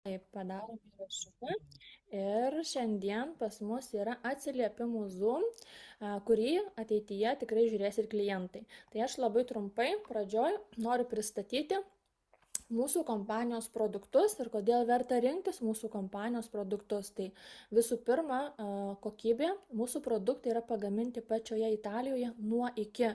Taip, padarome įrašiuką ir šiandien pas mus yra atsiliepimų Zoom, kurį ateityje tikrai žiūrės ir klientai. Tai aš labai trumpai pradžioj noriu pristatyti mūsų kompanijos produktus ir kodėl verta rinktis mūsų kompanijos produktus. Tai visų pirma, kokybė. Mūsų produktai yra pagaminti pačioje Italijoje nuo iki.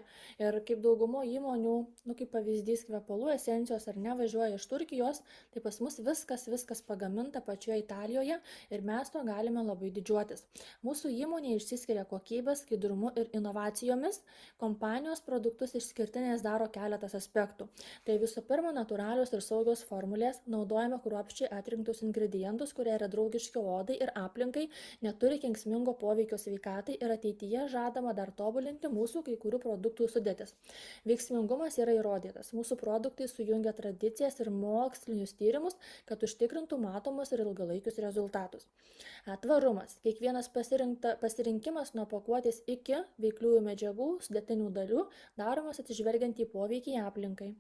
Ir kaip daugumo įmonių, kaip pavyzdys kvepalų esencijos ar nevažiuoja iš Turkijos, tai pas mus viskas pagaminta pačioje Italijoje ir mes to galime labai didžiuotis. Mūsų įmonė išsiskiria kokybės, skaidrumu ir inovacijomis. Kompanijos produktus išskirtinės daro keletas aspektų. Tai visų pirma, natūralios ir saugios formulės, naudojame kruopščiai atrinktus ingredientus, kurie yra draugiški odai ir aplinkai, neturi kenksmingo poveikio sveikatai ir ateityje žadama dar tobulinti mūsų kai kurių produktų sudėtis. Veiksmingumas yra įrodytas. Mūsų produktai sujungia tradicijas ir mokslinius tyrimus, kad užtikrintų matomus ir ilgalaikius rezultatus. Tvarumas. Kiekvienas pasirinkimas nuo pakuotės iki veikliųjų medžiagų, sudėtinių dalių daromas atsižvelgiant į poveikį aplinkai.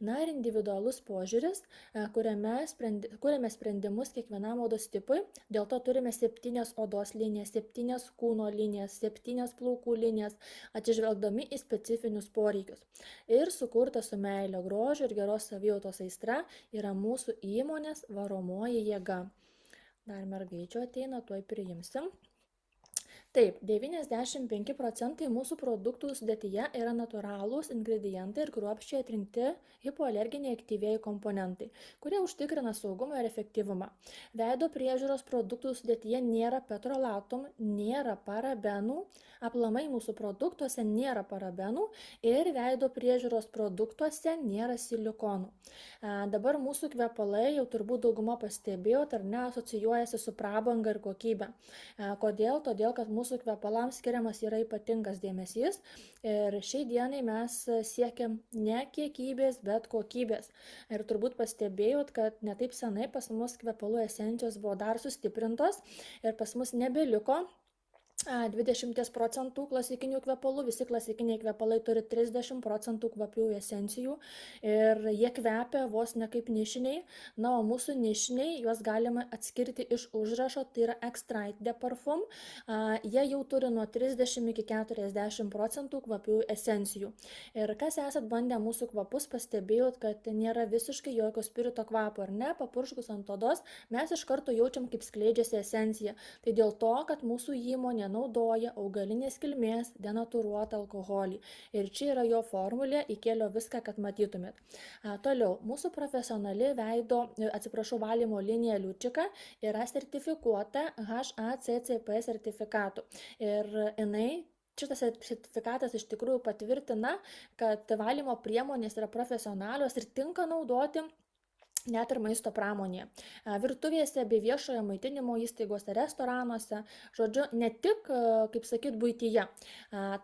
Na ir individualus požiūris, kuriame sprendimus kiekvienam odos tipui, dėl to turime 7 odos linijas, 7 kūno linijas, 7 plaukų linijas, atsižvelgdami į specifinius poreikius. Ir sukurta su meilė, grožio ir geros savijautos aistra yra mūsų įmonės varomoji jėga. Dar mergaičio ateina, tuoj priimsim. Taip, 95% mūsų produktų sudėtyje yra natūralūs ingredientai ir kruopščiai atrinkti hipoalerginiai aktyvieji komponentai, kurie užtikrina saugumą ir efektyvumą. Veido priežiūros produktų sudėtyje nėra petrolatum, nėra parabenų, aplamai mūsų produktuose nėra parabenų ir veido priežiūros produktuose nėra silikonų. Dabar mūsų kvepalai jau turbūt dauguma pastebėjot ar ne, asocijuojasi su prabanga ir kokybė. Kodėl? Todėl, kad mūsų kvepalams skiriamas yra ypatingas dėmesys ir šiai dienai mes siekiam ne kiekybės, bet kokybės. Ir turbūt pastebėjot, kad netaip senai pas mus kvepalų esencijos buvo dar sustiprintos ir pas mus nebeliko 20% klasikinių kvepalų, visi klasikiniai kvepalai turi 30% kvapiųjų esencijų ir jie kvepia vos ne kaip nišiniai, na, o mūsų nišiniai, juos galima atskirti iš užrašo, tai yra Extrait de Parfum, jie jau turi nuo 30 iki 40% kvapiųjų esencijų. Ir kas esat bandę mūsų kvapus, pastebėjot, kad nėra visiškai jokio spirito kvapo, ar ne, papurškus ant odos, mes iš karto jaučiam, kaip skleidžiasi esencija. Tai dėl to, kad mūsų įmonė naudoja augalinės kilmės denatūruotą alkoholį. Ir čia yra jo formulė, įkėliau viską, kad matytumėt. Toliau, mūsų profesionali valymo linija Liučika yra sertifikuota HACCP sertifikatu. Ir šitas sertifikatas iš tikrųjų patvirtina, kad valymo priemonės yra profesionalios ir tinka naudoti net ir maisto pramonėje, virtuvėse bei viešojo maitinimo įstaigose, restoranuose, žodžiu, ne tik, kaip sakyt, buityje.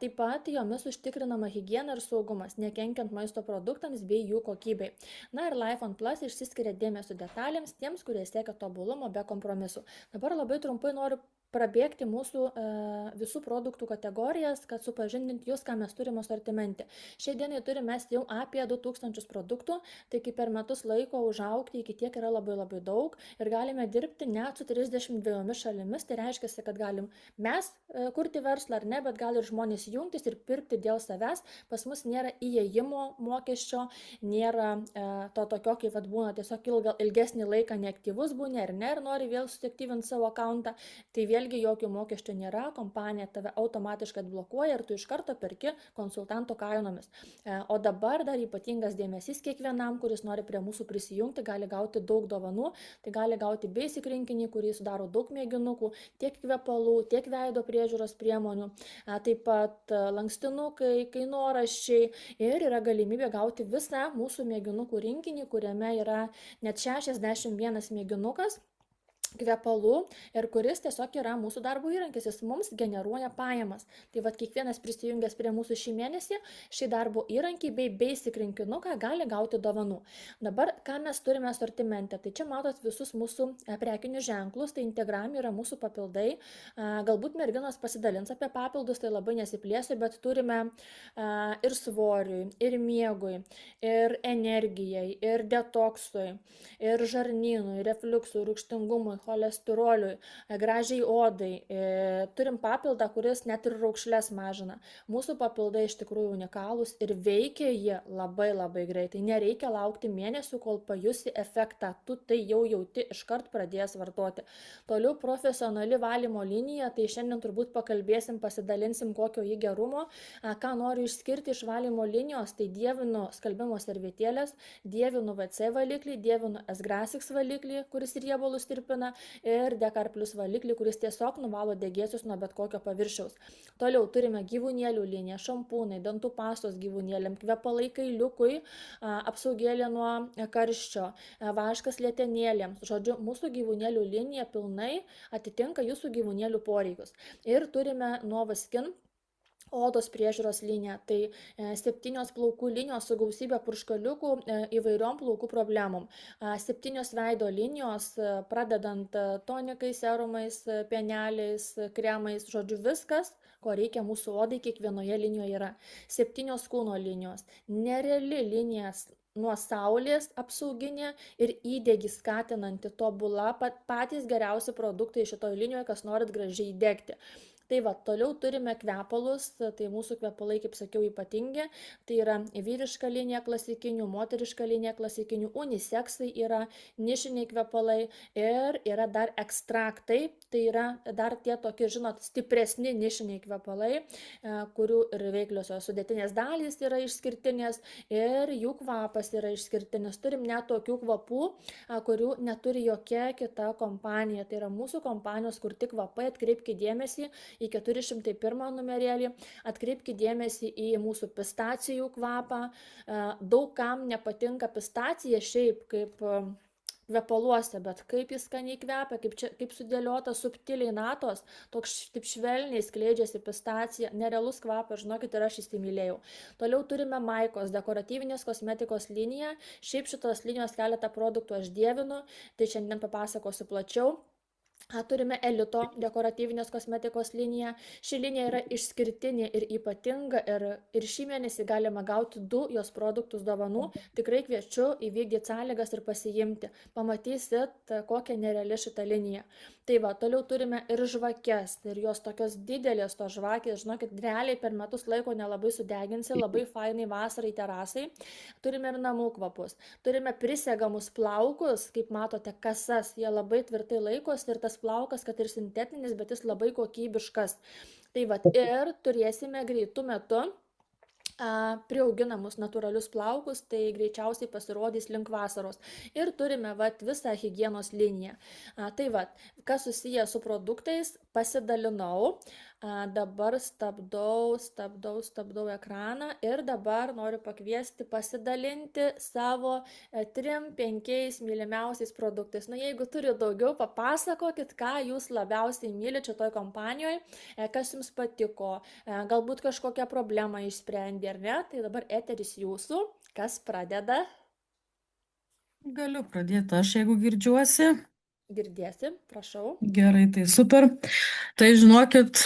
Taip pat jomis užtikrinama higiena ir saugumas, nekenkiant maisto produktams bei jų kokybei. Na ir Life on Plus išsiskiria dėmesio detalėms tiems, kurie siekia tobulumo be kompromisų. Dabar labai trumpai noriu prabėgti mūsų visų produktų kategorijas, kad supažindinti jūs, ką mes turime asortimente. Šiai dienai turime mes jau apie 2000 produktų, tai kaip per metus laiko užaugti iki tiek yra labai labai daug ir galime dirbti net su 32 šalimis, tai reiškia, kad galim mes kurti verslą ar ne, bet gali ir žmonės jungtis ir pirkti dėl savęs. Pas mus nėra įėjimo mokesčio, nėra to tokio, kaip būna tiesiog ilgesnį laiką neaktyvus būni ar ne, ir nori vėl susiaktyvinti savo akauntą, tai vėlgi jokių mokesčių nėra, kompanija tave automatiškai atblokuoja ir tu iš karto perki konsultanto kainomis. O dabar dar ypatingas dėmesys kiekvienam, kuris nori prie mūsų prisijungti, gali gauti daug dovanų, tai gali gauti basic rinkinį, kurį sudaro daug mėginukų, tiek kvepalų, tiek veido priežiūros priemonių, taip pat lankstinukai, kainoraščiai ir yra galimybė gauti visą mūsų mėginukų rinkinį, kuriame yra net 61 mėginukas. kvepalų ir kuris tiesiog yra mūsų darbo įrankis, jis mums generuoja pajamas. Tai vad kiekvienas prisijungęs prie mūsų šį mėnesį šį darbo įrankį bei basic rinkinuką gali gauti dovanų. Dabar, ką mes turime asortimente, tai čia matot visus mūsų prekinius ženklus, tai Integram yra mūsų papildai, galbūt merginos pasidalins apie papildus, tai labai nesiplėsiu, bet turime ir svoriui, ir miegui, ir energijai, ir detoksui, ir žarnynui, refliuksui, rūgštingumui, cholesteroliui, gražiai odai. Turim papildą, kuris net ir raukšles mažina. Mūsų papildai iš tikrųjų unikalūs ir veikia jie labai labai greitai. Nereikia laukti mėnesių, kol pajusi efektą. Tu tai jau jauti, iškart pradėjęs vartoti. Toliau profesionali valymo linija, tai šiandien turbūt pakalbėsim, pasidalinsim kokio jį gerumo. Ką noriu išskirti iš valymo linijos, tai dievinu skalbimo servetėlės, dievinu VC valiklį, dievinu S-Grasix valiklį, kuris riebalus tirpina, ir Dekar Plus valiklį, kuris tiesiog nuvalo degėsius nuo bet kokio paviršiaus. Toliau turime gyvūnėlių liniją, šampūnai, dantų pastos gyvūnėlėm, kvepalai kailiukui, apsaugėlė nuo karščio, vaškas lietenėlėms. Žodžiu, mūsų gyvūnėlių linija pilnai atitinka jūsų gyvūnėlių poreikius. Ir turime Nova Skin odos priežiūros linija, tai 7 plaukų linijos su gausybė purškaliukų įvairiom plaukų problemom. 7 veido linijos, pradedant tonikais, serumais, pieneliais, kremais, žodžiu viskas, ko reikia mūsų odai, kiekvienoje linijoje yra. 7 kūno linijos, nereali linijas nuo saulės apsauginė ir įdegį skatinanti tobula, patys geriausi produktai šitoje linijoje, kas norit gražiai įdegti. Tai va, toliau turime kvepalus, tai mūsų kvepalai, kaip sakiau, ypatingi, tai yra vyriška linija klasikinių, moteriška linija klasikinių, uniseksai yra, nišiniai kvepalai ir yra dar ekstraktai, tai yra dar tie tokie, žinot, stipresni nišiniai kvepalai, kurių ir veikliosios sudėtinės dalys yra išskirtinės ir jų kvapas yra išskirtinis. Turim net tokių kvapų, kurių neturi jokia kita kompanija, tai yra mūsų kompanijos kurti kvapai, atkreipkite dėmesį į 401 numerėlį, atkreipkite dėmesį į mūsų pistacijų kvapą. Daug kam nepatinka pistacija šiaip kaip kvepaluose, bet kaip jis skaniai kvepia, kaip sudėliota subtiliai natos, toks taip švelniai skleidžiasi pistacija, nerealus kvapas, žinokit, ir aš įsimylėjau. Toliau turime Maikos dekoratyvinės kosmetikos liniją, šiaip šitos linijos keletą produktų aš dievinu, tai šiandien papasakosiu plačiau. Turime Elito dekoratyvinės kosmetikos liniją. Ši linija yra išskirtinė ir ypatinga ir šį mėnesį galima gauti 2 jos produktus dovanų. Tikrai kviečiu įvykdyti sąlygas ir pasiimti. Pamatysit, kokia nereali šita linija. Tai va, toliau turime ir žvakes. Ir jos tokios didelės tos žvakės, žinokit, realiai per metus laiko nelabai sudeginsi, labai fainai vasarai terasai. Turime ir namų kvapus. Turime prisegamus plaukus, kaip matote, kasas. Jie labai tvirtai laikosi ir tas plaukas, kad ir sintetinis, bet jis labai kokybiškas. Tai va, ir turėsime greitų metu priauginamus natūralius plaukus, tai greičiausiai pasirodys link vasaros. Ir turime visą higienos liniją. Tai kas susiję su produktais, pasidalinau. Dabar stabdau ekraną ir dabar noriu pakviesti pasidalinti savo 3-5 mylimiausiais produktais. Jeigu turi daugiau, papasakokit, ką jūs labiausiai mylite šitoj kompanijoje, kas jums patiko, galbūt kažkokią problemą išsprendė ar ne. Tai dabar eteris jūsų, kas pradeda? Galiu pradėti aš, jeigu girdžiuosi. Girdėsi, prašau. Gerai, tai super. Tai žinokit,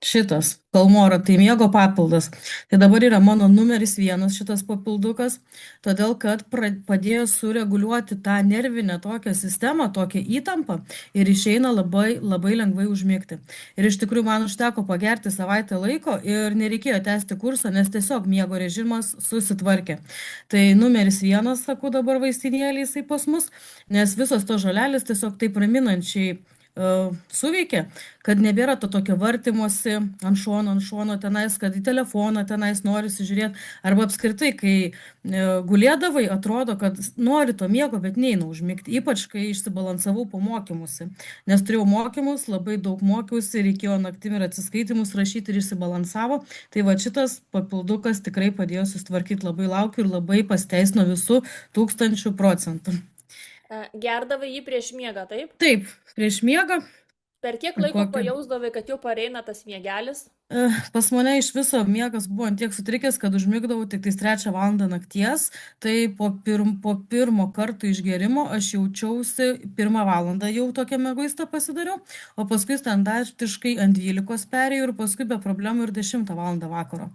šitas Kalmora, tai miego papildas. Tai dabar yra mano numeris 1 šitas papildukas, todėl kad padėjo sureguliuoti tą nervinę tokią sistemą, tokią įtampą ir išeina labai, labai lengvai užmigti. Ir iš tikrųjų man užteko pagerti savaitę laiko ir nereikėjo tęsti kursą, nes tiesiog miego režimas susitvarkė. Tai numeris 1, sakau dabar vaistinėlė jisai pas mus, nes visos to žolelės tiesiog taip raminančiai suveikia, kad nebėra to tokio vartymosi ant šono tenais, kad į telefoną tenais norisi žiūrėti, arba apskritai, kai gulėdavai, atrodo, kad nori to miego, bet neina užmigti, ypač kai išsibalansavau po mokymusi, nes turėjau mokymus, labai daug mokiausi, reikėjo naktim ir atsiskaitimus rašyti ir išsibalansavo, tai šitas papildukas tikrai padėjo susitvarkyti, labai laukiu ir labai pasteisino visų 1000%. Gerdavai jį prieš miegą, taip? Taip, prieš miegą. Per kiek laiko Kokį pajausdavai, kad jau pareina tas miegelis? Pas mane iš viso miegas buvo ant tiek sutrikęs, kad užmigdavau tik tais 3 valandą nakties. Tai po pirmo karto išgerimo aš jaučiausi 1 valandą jau tokią mieguistą pasidariau, o paskui standartiškai ant 12 perėjau ir paskui be problemų ir 10 valandą vakaro.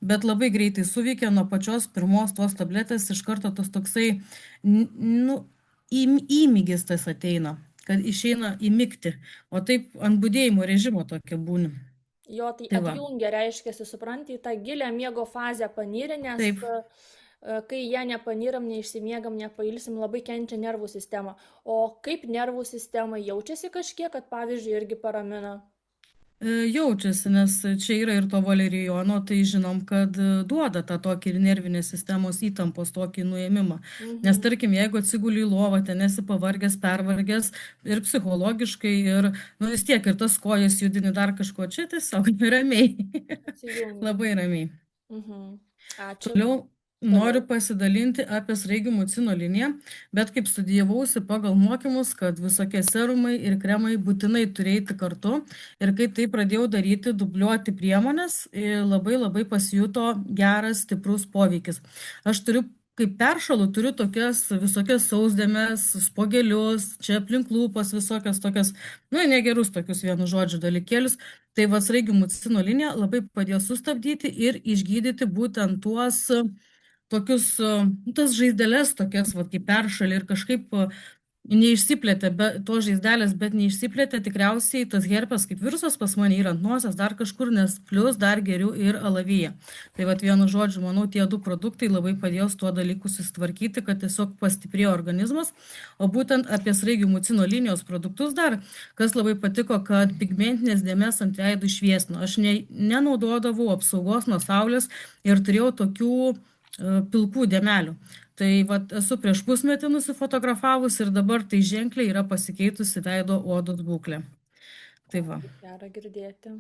Bet labai greitai suveikė nuo pačios pirmos tos tabletės, iš karto tas toksai, nu, įmygis tas ateina, kad išeina įmigti, o taip ant budėjimo režimo tokia būni. Jo, tai Tai va, atjungia, reiškia, supranti, į tą gilę miego fazę panyrė, nes taip. kai ją nepanyram, neišsimiegam, nepailsim, labai kenčia nervų sistema. O kaip nervų sistema jaučiasi kažkiek, kad pavyzdžiui irgi paramina? Jaučiasi, nes čia yra ir to valerijono, tai žinom, kad duoda tą tokį ir nervinės sistemos įtampos tokį nuėmimą. Nes Mhm. tarkim, jeigu atsiguli į lovą, ten esi pavargęs, pervargęs ir psichologiškai, ir nu, vis tiek ir tas kojas judini dar kažko, čia tiesiog ramiai, Atsijungia. labai ramiai. Mhm. Ačiū. Toliau noriu Toliau. pasidalinti apie sraigių mucino liniją, bet kaip studijavausi pagal mokymus, kad visokie serumai ir kremai būtinai turėti kartu ir kai tai pradėjau daryti, dubliuoti priemonės, labai labai pasijuto geras, stiprus poveikis. Aš turiu, kaip peršalu, turiu tokias visokias sausdėmes, spogelius, čia aplink lūpas visokias tokias, nu, negerus tokius vienu žodžiu dalykėlius. Tai va sraigių mucino linija labai padėjo sustabdyti ir išgydyti būtent tuos tokius, nu, tas žaizdeles tokias, va, kaip peršalį ir kažkaip neišsiplėtė, tos žaizdelės, bet neišsiplėtė tikriausiai tas herpes kaip virusas pas mane yra ant nosies dar kažkur, nes plus dar geriu ir alaviją. Tai va vienu žodžiu, manau, tie 2 produktai labai padėjo su tuo dalyku susitvarkyti, kad tiesiog pastiprėjo organizmas. O būtent apie sraigių mucino linijos produktus dar, kas labai patiko, kad pigmentinės dėmes ant veido išviesino. Aš nenaudodavau apsaugos nuo saulės ir turėjau tokių pilkų dėmelių. Tai vat, esu prieš pusmetį nusifotografavus ir dabar tai ženkliai yra pasikeitusi veido odos būklė. Tai O, va. kaip gera girdėti.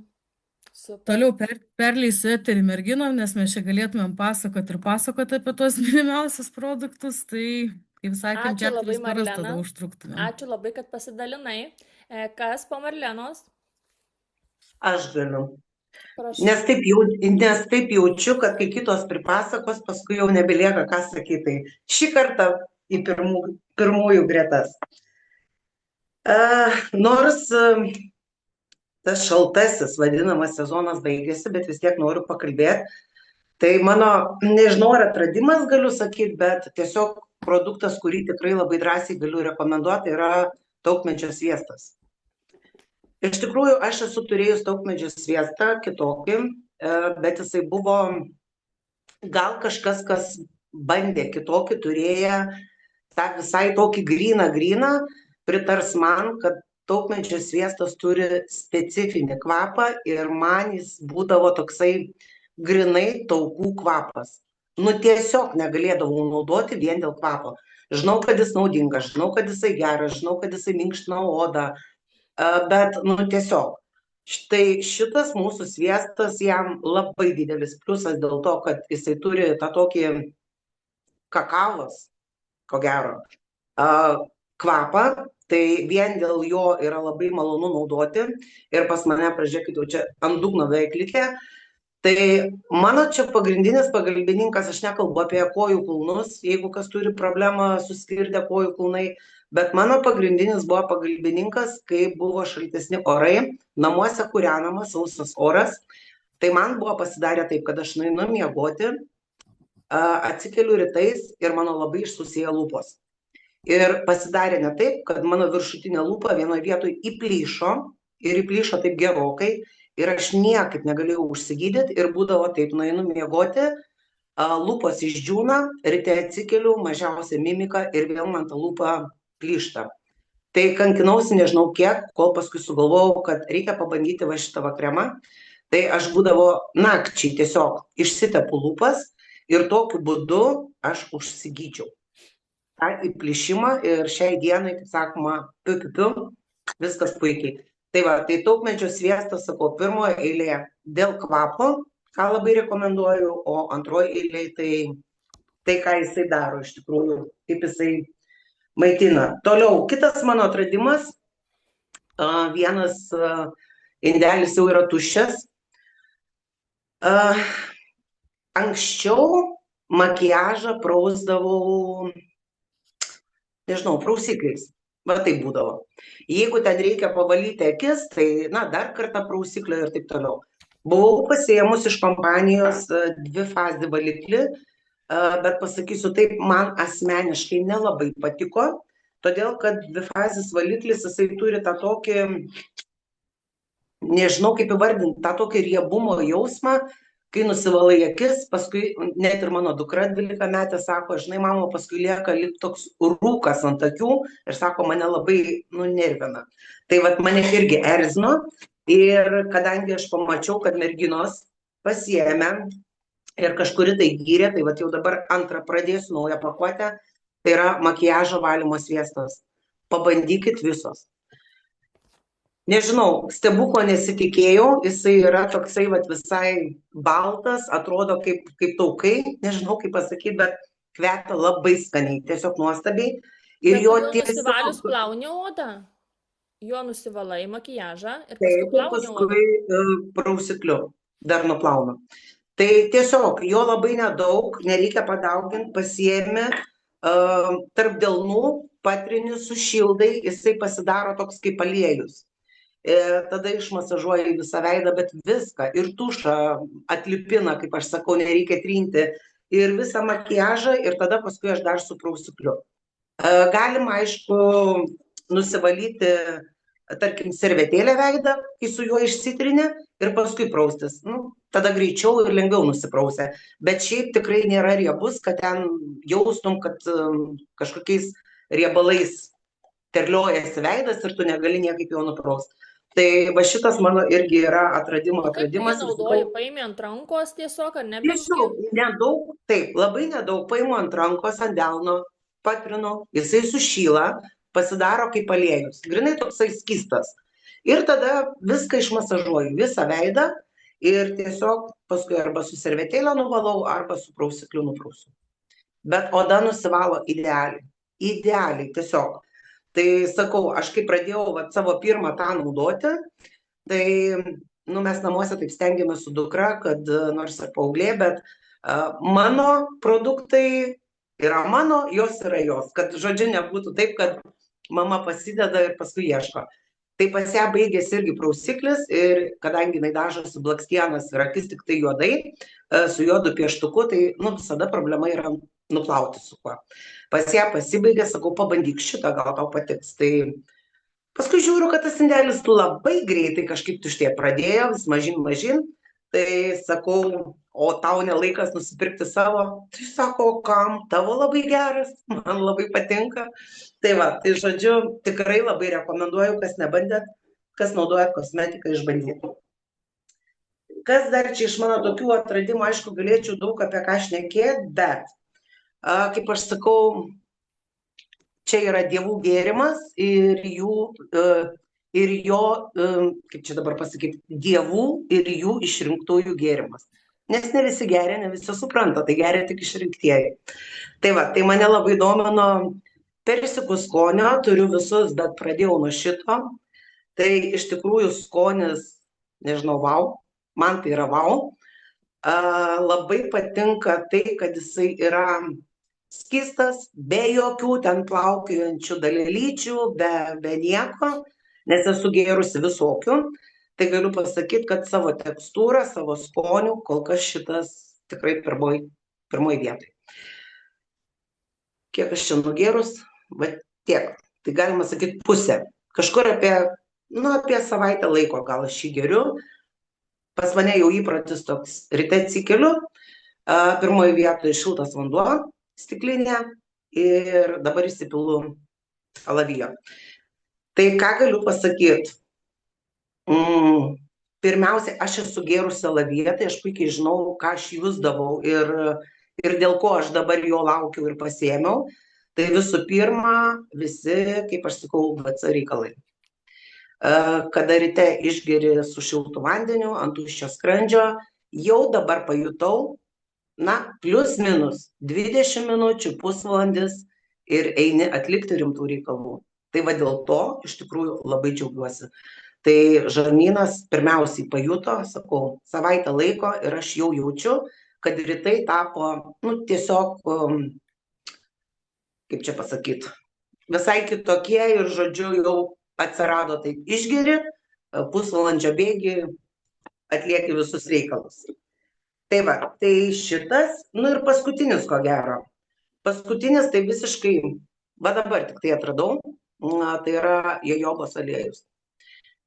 Super. Toliau perleisiu eterį merginom, nes mes čia galėtumėm pasakoti ir pasakoti apie tos mylimiausius produktus. Tai, kaip sakėm, Ačiū labai, 4 paras Marlena. tada užtruktumėm. Ačiū labai, kad pasidalinai. Kas po Marlenos? Aš galiu. Prašau. Nes taip jaučiu, kad kai kitos pripasakos, paskui jau nebelieka ką sakyti. Tai šį kartą į pirmųjų gretas. Nors tas šaltasis vadinamas sezonas baigėsi, bet vis tiek noriu pakalbėti. Tai mano, nežinau, ar atradimas galiu sakyti, bet tiesiog produktas, kurį tikrai labai drąsiai galiu rekomenduoti, yra taukmedžio sviestas. Iš tikrųjų, aš esu turėjus taukmedžio sviestą kitokį, bet jisai buvo gal kažkas, kas bandė kitokį, turėję tą visai tokį gryną, pritars man, kad taukmedžio sviestas turi specifinį kvapą ir man jis būdavo toksai grinai taukų kvapas. Nu tiesiog negalėdavau naudoti vien dėl kvapo. Žinau, kad jis naudingas, žinau, kad jisai geras, žinau, kad jisai minkština odą, bet, nu tiesiog. Štai šitas mūsų sviestas jam labai didelis pliusas dėl to, kad jisai turi tą tokį kakavos, ko gero, kvapą, tai vien dėl jo yra labai malonu naudoti ir pas mane, pražiūrėkit, jau čia ant dugno beveik likę. Tai mano čia pagrindinis pagalbininkas, aš nekalbu apie kojų kulnus, jeigu kas turi problemą suskirdę kojų kulnai, bet mano pagrindinis buvo pagalbininkas, kai buvo šaltesni orai, namuose kūrenamas sausas oras, tai man buvo pasidarę taip, kad aš nueinu miegoti, atsikeliu rytais ir mano labai išsusėja lūpos. Ir pasidarė ne taip, kad mano viršutinė lūpa vienoje vietoje įplyšo ir įplyšo taip gerokai ir aš niekaip negalėjau užsigydyti ir būdavo taip, nueinu miegoti, lūpos išdžiūna, ryte atsikeliu, mažiausia mimika ir vėl man ta lūpa plyšta. Tai kankinausi nežinau kiek, kol paskui sugalvojau, kad reikia pabandyti va šitą kremą. Tai aš būdavo nakčiai tiesiog išsitepu lūpas ir tokiu būdu aš užsigydžiau tą įplyšimą ir šiai dienai, kaip sakoma, viskas puikiai. Tai va, tai taukmedžio sviestas, sakau, pirmoje eilėje dėl kvapo, ką labai rekomenduoju, o antroje eilėje tai ką jisai daro iš tikrųjų, kaip jisai maitina. Toliau, kitas mano atradimas, vienas indelis jau yra tuščias. Anksčiau makiažą prausdavau, nežinau, prausikliais. Va taip būdavo. Jeigu ten reikia pavalyti akis, tai, dar kartą prausiklio ir taip toliau. Buvau pasiėmus iš kompanijos dvifazį valiklį, bet pasakysiu taip, man asmeniškai nelabai patiko, todėl kad dvifazis valiklis, jisai turi tą tokį, nežinau kaip įvardinti, tą tokį riebumo jausmą, kai nusivalai akis, paskui net ir mano dukra 12 metė sako, žinai, mama, paskui lieka lyg toks rūkas ant akių ir sako, mane labai nervina. Tai vat mane irgi erzino ir kadangi aš pamačiau, kad merginos pasiėmė ir kažkuri tai gyrė, tai vat jau dabar antrą pradėsiu naują pakuotę, tai yra makiažo valymo sviestas. Pabandykit visos. Nežinau, stebuklo nesitikėjau, jisai yra toksai vat visai baltas, atrodo kaip taukai, nežinau kaip pasakyti, bet kvepia labai skaniai, tiesiog nuostabiai. Ir jo nusivalius plauni odą? Jo nusivalai makiažą ir paskui plauni odą? Paskui prausikliu dar nuplaunu. Tai tiesiog jo labai nedaug, nereikia padauginti, pasiėmi, tarp delnų patrini, sušildai, jisai pasidaro toks kaip aliejus. Tada išmasažuoji visą veidą, bet viską, ir tušą atlipina, kaip aš sakau, nereikia trinti, ir visą makiažą, ir tada paskui aš dar su prausikliu. Galima, aišku, nusivalyti, tarkim, servetėlę veidą, kai su juo išsitrini, ir paskui praustis. Tada greičiau ir lengviau nusiprausia. Bet šiaip tikrai nėra riebus, kad ten jaustum, kad kažkokiais riebalais terliojasi veidas ir tu negali niekaip jo nuprausti. Tai va šitas mano irgi yra atradimas. Kaip tu jį naudoji, paimi ant rankos tiesiog, ar ne? Nedaug, taip, labai nedaug, paimu ant rankos, ant delno, patrinu, jisai sušyla, pasidaro kaip aliejus, grinai toksai skystas. Ir tada viską išmasažuoju, visą veidą ir tiesiog paskui arba su servetėlę nuvalau, arba su prausikliu nuprausiu. Bet oda nusivalo idealiai, tiesiog. Tai sakau, aš kai pradėjau savo pirmą tą naudoti, tai mes namuose taip stengiamės su dukra, kad nors ir paauglė, bet mano produktai yra mano, jos yra jos, kad žodžiu nebūtų taip, kad mama pasideda ir paskui ieško. Tai pas ją baigėsi irgi prausiklis ir kadangi jinai dažosi blakstienas ir akis tik tai juodai, su juodu pieštuku, tai visada problema yra nuplauti su kuo. Pas ją pasibaigė, sakau, pabandyk šitą, gal tau patiks. Tai paskui žiūriu, kad tas indelis labai greitai kažkaip tuštėti pradėjo, vis mažin. Tai sakau, o tau nelaikas nusipirkti savo? Tai sako, kam? Tavo labai geras, man labai patinka. Tai va, tai žodžiu, tikrai labai rekomenduoju, kas nebandėt, kas naudojat kosmetiką, išbandyti. Kas dar čia iš mano tokių atradimų, aišku, galėčiau daug apie ką šnekėti, bet kaip aš sakau, čia yra dievų gėrimas ir jo, kaip čia dabar pasakyti, dievų ir jų išrinktųjų gėrimas. Nes ne visi geria, ne visi supranta, tai geria tik išrinktieji. Tai va, tai mane labai domino persikų skonio, turiu visus, bet pradėjau nuo šito. Tai iš tikrųjų skonis, nežinau, vau, man tai yra vau. Labai patinka tai, kad jisai yra skystas, be jokių ten plaukiojančių dalelyčių, be nieko, nes esu gėrusi visokių. Tai galiu pasakyti, kad savo tekstūrą, savo skonių, kol kas šitas tikrai pirmoj vietoj. Kiek aš čia nugėrus? Va tiek. Tai galima sakyti pusę. Kažkur apie savaitę laiko gal aš jį geriu. Pas mane jau įpratis toks, ryte atsikeliu, pirmoje vietoje šiltas vanduo, stiklinė ir dabar įsipilu alavijo. Tai ką galiu pasakyti? Pirmiausia, aš esu gėrusi alaviją, tai aš puikiai žinau, ką aš jusdavau ir dėl ko aš dabar jo laukiau ir pasiėmiau. Tai visų pirma, visi, kaip aš sakau, VC reikalai. Kada ryte išgeri su šiltu vandeniu ant tuščio skrandžio, jau dabar pajutau, plius minus 20 minučių, pusvalandis ir eini atlikti rimtų reikalų. Tai va dėl to iš tikrųjų labai džiaugiuosi. Tai žarnynas pirmiausiai pajuto, sakau, savaitę laiko ir aš jau jaučiu, kad rytai tapo, tiesiog, kaip čia pasakyti, visai kitokie ir, žodžiu, jau atsirado taip išgeri, pusvalandžio bėgi atlieki visus reikalus. Tai va, tai šitas, ir paskutinis ko gero. Paskutinis tai visiškai, va dabar tik tai atradau, tai yra jojobos aliejus.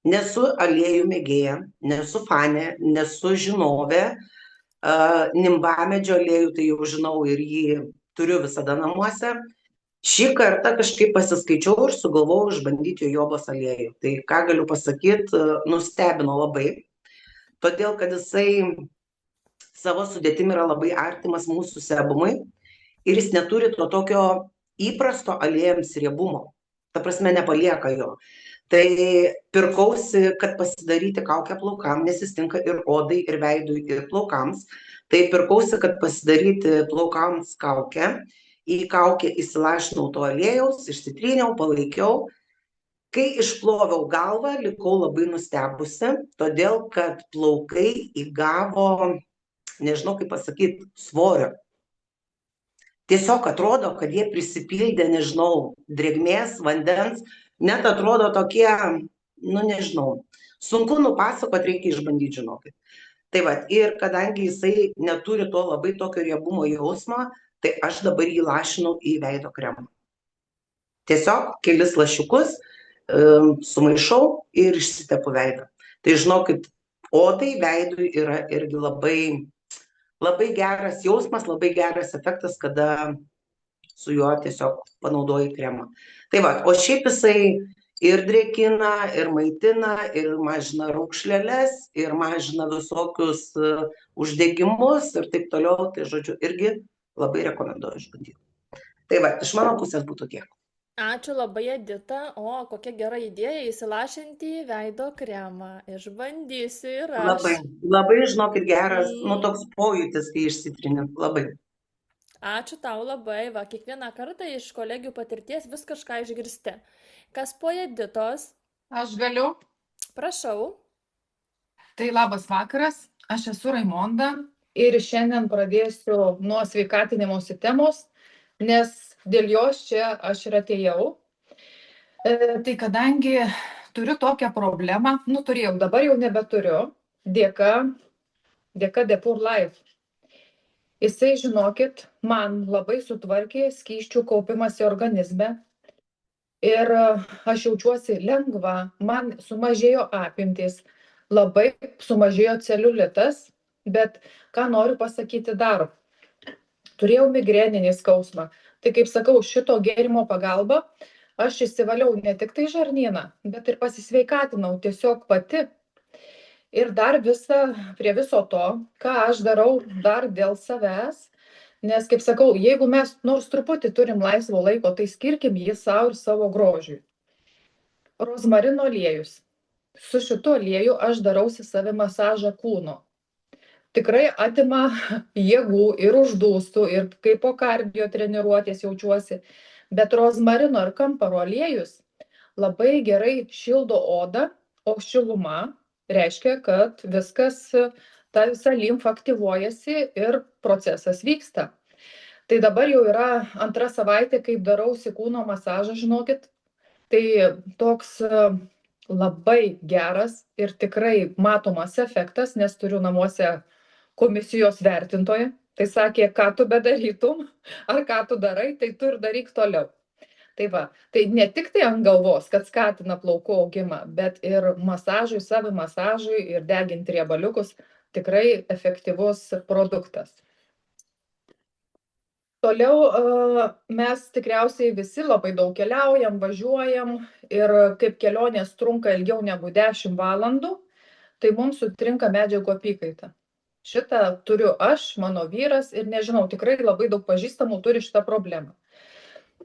Nesu aliejų mėgėja, nesu fanė, nesu žinovė, nimbamedžio aliejų tai jau žinau ir jį turiu visada namuose. Šį kartą kažkaip pasiskaičiau ir sugalvojau išbandyti jojobos aliejų. Tai ką galiu pasakyti, nustebino labai, todėl kad jisai savo sudėtimi yra labai artimas mūsų sebumui ir jis neturi to tokio įprasto aliejams riebumo. Ta prasme, nepalieka jo. Tai pirkausi, kad pasidaryti kaukę plaukam, nes jis tinka ir odai, ir veidui, ir plaukams. Tai pirkausi, kad pasidaryti plaukams kaukę. Į kaukę įsilašinau to aliejaus, išsitryniau, palaikiau. Kai išploviau galvą, likau labai nustebusi, todėl kad plaukai įgavo, nežinau kaip pasakyti, svorio. Tiesiog atrodo, kad jie prisipildė, nežinau, drėgmės, vandens, net atrodo tokie, nežinau, sunku nupasakot, reikia išbandyti, žinokit. Tai va, ir kadangi jisai neturi to labai tokio riebumo jausmo, tai aš dabar jį lašinu į veido kremą. Tiesiog kelis lašiukus sumaišau ir išsitepu veidą. Tai žinokit, odai veidui yra irgi labai geras jausmas, labai geras efektas, kada su juo tiesiog panaudoji kremą. Tai va, o šiaip jisai ir drėkina, ir maitina, ir mažina raukšleles, ir mažina visokius uždegimus ir taip toliau. Tai žodžiu, irgi labai rekomenduoju išbandyti. Tai va, iš mano pusės būtų tiek. Ačiū labai, Edita. O, kokia gera idėja įsilašinti į veido kremą. Išbandysiu ir aš. Labai, žinokit, geras, toks pojūtis, kai išsitrini. Labai. Ačiū tau labai. Va, kiekvieną kartą iš kolegių patirties vis kažką išgirsti. Kas po Editos? Aš galiu. Prašau. Tai labas vakaras, aš esu Raimonda ir šiandien pradėsiu nuo sveikatinimosi temos, nes dėl jos čia aš ir atėjau. Tai kadangi turiu tokią problemą, turėjau, dabar jau nebeturiu, dėka Depur Life. Jisai, žinokit, man labai sutvarkė skysčių kaupimas į organizme ir aš jaučiuosi lengva, man sumažėjo apimtys, labai sumažėjo celiulitas, bet ką noriu pasakyti dar, turėjau migreninį skausmą. Tai kaip sakau, šito gėrimo pagalba aš išsivaliau ne tik tai žarnyną, bet ir pasisveikatinau tiesiog pati. Ir dar prie viso to, ką aš darau dar dėl savęs, nes, kaip sakau, jeigu mes nors truputį turim laisvo laiko, tai skirkim jį savo ir savo grožiui. Rozmarino aliejus. Su šitu alieju aš darausi savimasažą kūno. Tikrai atima jėgų ir uždūstų, ir kaip po kardio treniruotės jaučiuosi. Bet rozmarino ir kamparo aliejus labai gerai šildo odą, o šiluma reiškia, kad viskas, ta visa limfa aktyvuojasi ir procesas vyksta. Tai dabar jau yra 2 savaitė, kaip darausi kūno masažą, žinokit. Tai toks labai geras ir tikrai matomas efektas, nes turiu namuose komisijos vertintoją. Tai sakė, ką tu bedarytum, ar ką tu darai, tai tu ir daryk toliau. Tai va, tai ne tik tai ant galvos, kad skatina plaukų augimą, bet ir masažui, savimasažui ir deginti riebaliukus tikrai efektyvus produktas. Toliau mes tikriausiai visi labai daug keliaujam, važiuojam ir kaip kelionės trunka ilgiau negu 10 valandų, tai mums sutrinka medžiagų apykaita. Šitą turiu aš, mano vyras ir nežinau, tikrai labai daug pažįstamų turi šitą problemą.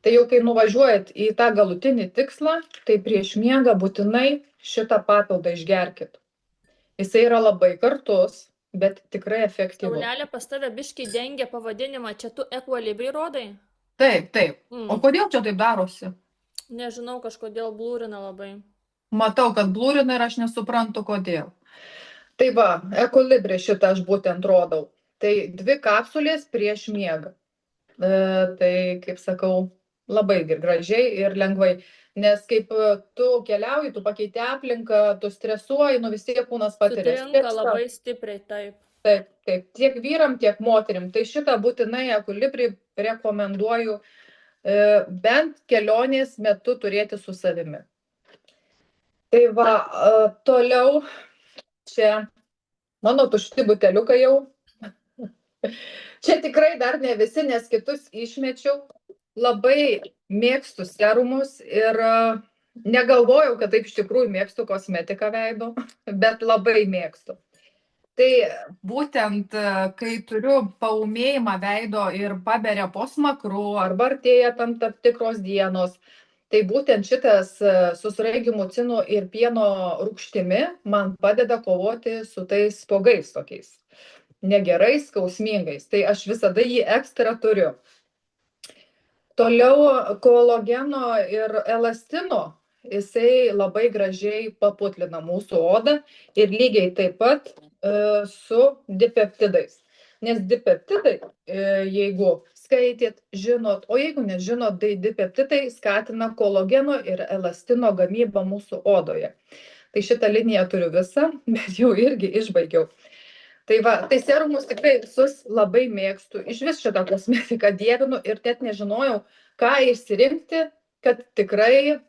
Tai jau kai nuvažiuojat į tą galutinį tikslą, tai prieš miegą būtinai šitą papildą išgerkit. Jisai yra labai kartus, bet tikrai efektyvus. Saulelė pas tave biškį dengia pavadinimą, čia tu Equilibri rodai? Taip, taip. O kodėl čia taip darosi? Nežinau, kažkodėl blūrina labai. Matau, kad blūrina ir aš nesuprantu, kodėl. Tai va, Ekolibri šitą aš būtent rodau. Tai 2 kapsulės prieš miegą. Tai, kaip sakau, labai gražiai ir lengvai. Nes kaip tu keliauji, tu pakeiti aplinką, tu stresuoji, vis tiek kūnas patiria Sutrinka stresą. labai stipriai, taip. Taip, taip. Tiek vyram, tiek moterim. Tai šitą būtinai Ekolibri rekomenduoju bent kelionės metu turėti su savimi. Tai va, toliau čia mano tušti buteliukai jau. Čia tikrai dar ne visi, nes kitus išmečiau. Labai mėgstu serumus ir negalvojau, kad taip iš tikrųjų mėgstu kosmetiką veido, bet labai mėgstu. Tai būtent, kai turiu paūmėjimą veido ir paberia po smakru, arba artėja tam tikros dienos, tai būtent šitas su sraigių cinų ir pieno rūgštimi man padeda kovoti su tais spuogais tokiais. Negerais, skausmingais. Tai aš visada jį ekstra turiu. Toliau kolageno ir elastino, jisai labai gražiai paputlina mūsų odą ir lygiai taip pat su dipeptidais. Nes dipeptidai, jeigu skaitėt, žinot, o jeigu nežinot, tai dipeptidai skatina kolageno ir elastino gamybą mūsų odoje. Tai šitą liniją turiu visą, bet jau irgi išbaigiau. Tai va, tai serumus tikrai visus labai mėgstu. Iš vis šitą kosmetiką dievinu ir net nežinojau, ką išsirinkti, kad tikrai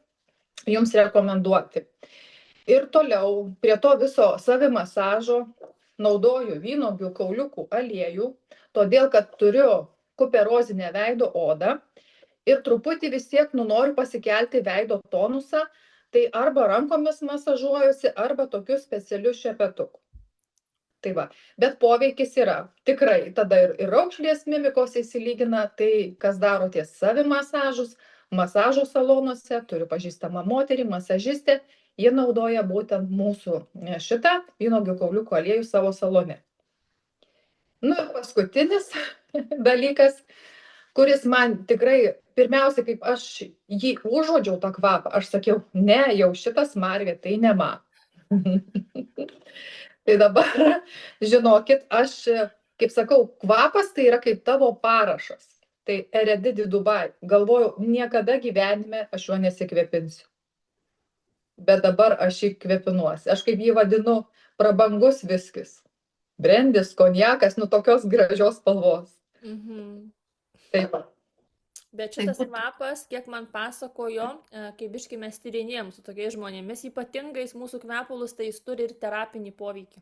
jums rekomenduoti. Ir toliau prie to viso savimasažo naudoju vynuogių kauliukų aliejų, todėl kad turiu kuperozinę veido odą ir truputį vis tiek noriu pasikelti veido tonusą, tai arba rankomis masažuojuosi, arba tokiu specialiu šepetuku. Tai va, bet poveikis yra tikrai, tada ir raukšlės mimikos įsilygina, tai kas daro ties savimasažus, masažo salonuose, turiu pažįstamą moterį, masažistę, jie naudoja būtent mūsų šitą vynuogių kauliukų aliejų savo salone. Nu ir paskutinis dalykas, kuris man tikrai, pirmiausia, kaip aš jį užuodžiau tą kvapą, aš sakiau, ne, jau šitas smarvė, tai ne man. Tai dabar, žinokit, aš, kaip sakau, kvapas tai yra kaip tavo parašas. Tai Eredidi Dubai. Galvojau, niekada gyvenime aš juo nesikvėpinsiu. Bet dabar aš jį kvepinuosi. Aš kaip jį vadinu prabangus viskis. Brendis, konjakas, tokios gražios spalvos. Taip. Bet šitas kvapas, kiek man pasakojo, kai biškai mes tyrinėjom su tokiais žmonėmis, ypatingais mūsų kvepalus, tai jis turi ir terapinį poveikį.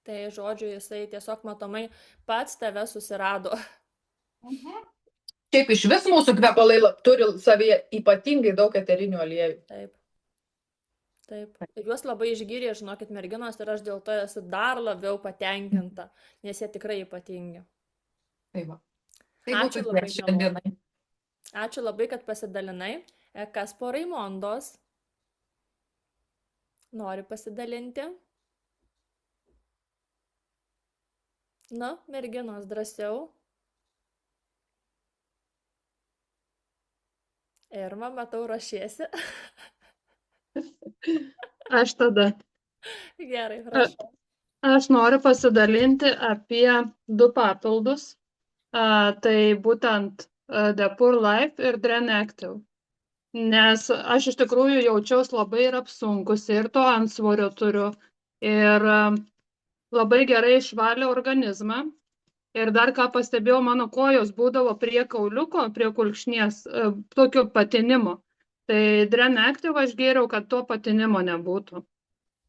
Tai žodžiu, jisai tiesiog matomai pats tave susirado. Šiaip iš vis mūsų kvepalai turi savyje ypatingai daug eterinių aliejų. Taip. Taip. Ir juos labai išgyrė, žinokit, merginos, ir aš dėl to esu dar labiau patenkinta, nes jie tikrai ypatingi. Taip va. Ačiū labai, šiandienai. Ačiū labai, kad pasidalinai. Kas po Raimondos nori pasidalinti? Nu, merginos, drąsiau. Irma, matau, ruošiesi. Aš tada. Gerai, prašau. Aš noriu pasidalinti apie 2 papildus. Tai būtent Depur Life ir Dren Active. Nes aš iš tikrųjų jaučiaus labai ir apsunkusi, ir to antsvorio turiu. Ir labai gerai išvalė organizmą. Ir dar ką pastebėjau, mano kojos būdavo prie kauliuko, prie kulkšnies, tokio patinimo. Tai Dren Active aš gėriau, kad to patinimo nebūtų.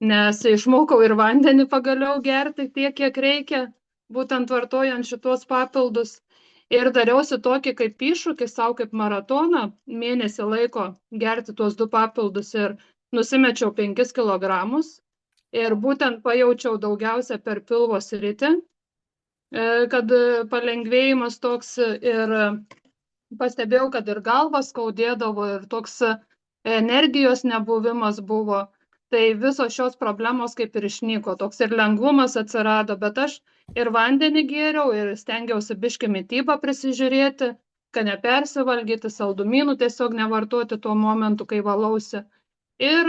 Nes išmokau ir vandenį pagaliau gerti tiek, kiek reikia, būtent vartojant šitos papildus. Ir dariausi tokį kaip iššūkį savo kaip maratoną, mėnesį laiko gerti tuos 2 papildus ir nusimečiau 5 kilogramus. Ir būtent pajaučiau daugiausia per pilvo sritį, kad palengvėjimas toks ir pastebėjau, kad ir galvą skaudėdavo, ir toks energijos nebuvimas buvo. Tai visos šios problemos kaip ir išnyko, toks ir lengvumas atsirado, bet aš ir vandenį gėriau, ir stengiausi biškį mitybą prisižiūrėti, kad nepersivalgyti, saldumynų tiesiog nevartoti tuo momentu, kai valausi. Ir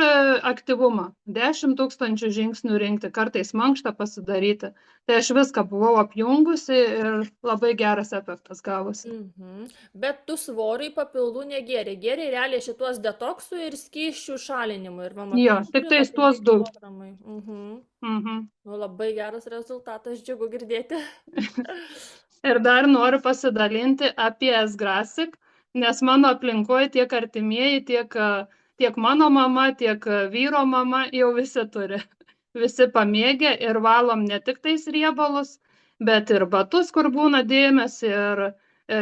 aktyvumą. 10 000 žingsnių rinkti, kartais mankštą pasidaryti. Tai aš viską buvau apjungusi ir labai geras efektas gavosi. Bet tu svoriui papildų negėrė. Gėrė realiai šitos detoksų ir skysčių šalinimui. Ir mama, Jo, tik tais tuos du. Nu, labai geras rezultatas, džiugu girdėti. Ir dar noriu pasidalinti apie S-Grasic, nes mano aplinkoje tiek artimieji, tiek mano mama, tiek vyro mama jau visi turi. Visi pamėgę ir valom ne tik tais riebalus, bet ir batus, kur būna dėmės, ir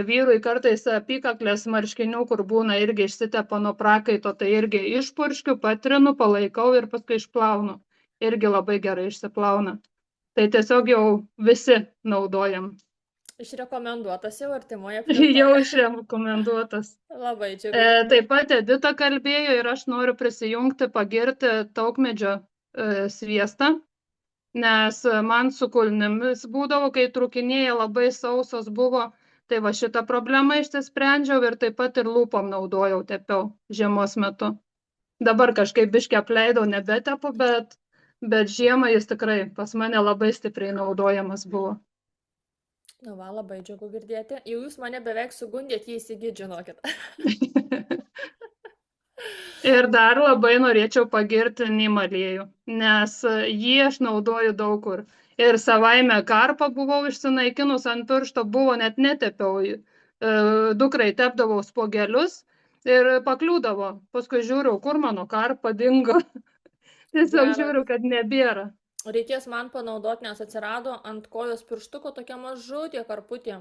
vyrui kartais apykaklės marškinių, kur būna irgi išsitepa nuo prakaito, tai irgi išpurškiu, patrinu, palaikau ir paskui išplaunu. Irgi labai gerai išsiplauna. Tai tiesiog jau visi naudojam. Išrekomenduotas jau artimoje aplinkoje. Jau išrekomenduotas. Labai džiugu. Taip pat Edita kalbėjo ir aš noriu prisijungti, pagirti taukmedžio sviestą, nes man su kulnimis būdavo, kai trūkinėja labai sausos buvo, tai va šitą problemą išsisprendžiau ir taip pat ir lūpom naudojau, tepiau žiemos metu. Dabar kažkaip biškį apleidau, nebetepu, bet žiemą jis tikrai pas mane labai stipriai naudojamas buvo. Nu va, labai džiugu girdėti. Jau jūs mane beveik sugundėt jį įsigyti, žinokit. Ir dar labai norėčiau pagirti neem aliejų, nes jį aš naudoju daug kur. Ir savaime karpą buvau išsinaikinus ant piršto, buvo net netepiau. Dukrai tepdavau spuogelius ir pakliūdavo. Paskui žiūriu, kur mano karpa dingo. Tiesiog žiūriu, kad nebėra. Reikės man panaudoti, nes atsirado ant kojos pirštuko tokia mažutė karputė.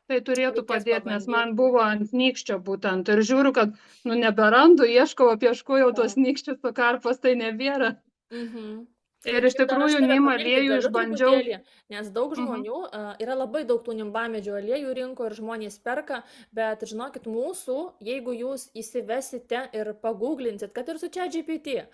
Tai turėtų padėti, nes man buvo ant nykščio būtent. Ir žiūriu, kad neberandu, ieškau, apieškojau tos nykščius, to karpos tai nebėra. Ir iš tikrųjų neem aliejų išbandžiau. Nes daug žmonių, yra labai daug tų nimbamedžio aliejų rinko ir žmonės perka, bet žinokit, mūsų, jeigu jūs įsivesite ir paguglinsit, kad ir su ChatGPT,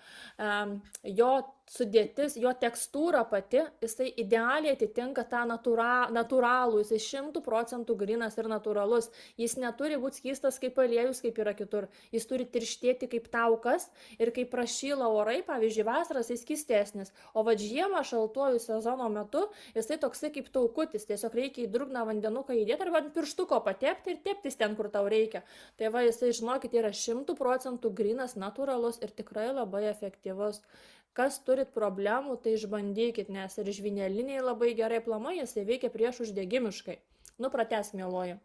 jo sudėtis, jo tekstūra pati, jisai idealiai atitinka tą natūralų, jisai 100% grynas ir natūralus. Jis neturi būti skystas kaip aliejus, kaip yra kitur. Jis turi tirštėti kaip taukas ir kai prašyla orai, pavyzdžiui, vasaras, jis skystesnis. O va žiemą šaltuoju sezono metu, jisai toksai kaip taukutis. Tiesiog reikia į drugną vandenuką įdėti arba ant pirštuko patepti ir teptis ten, kur tau reikia. Tai va, jisai, žinokit, yra 100% grynas, natūralus ir tikrai labai efektyvus. Kas turit problemų, tai išbandykit, nes ir žvynelinėje labai gerai aplamai, jisai veikia prieš uždegimiškai. Nu, pratęsk, mieloji.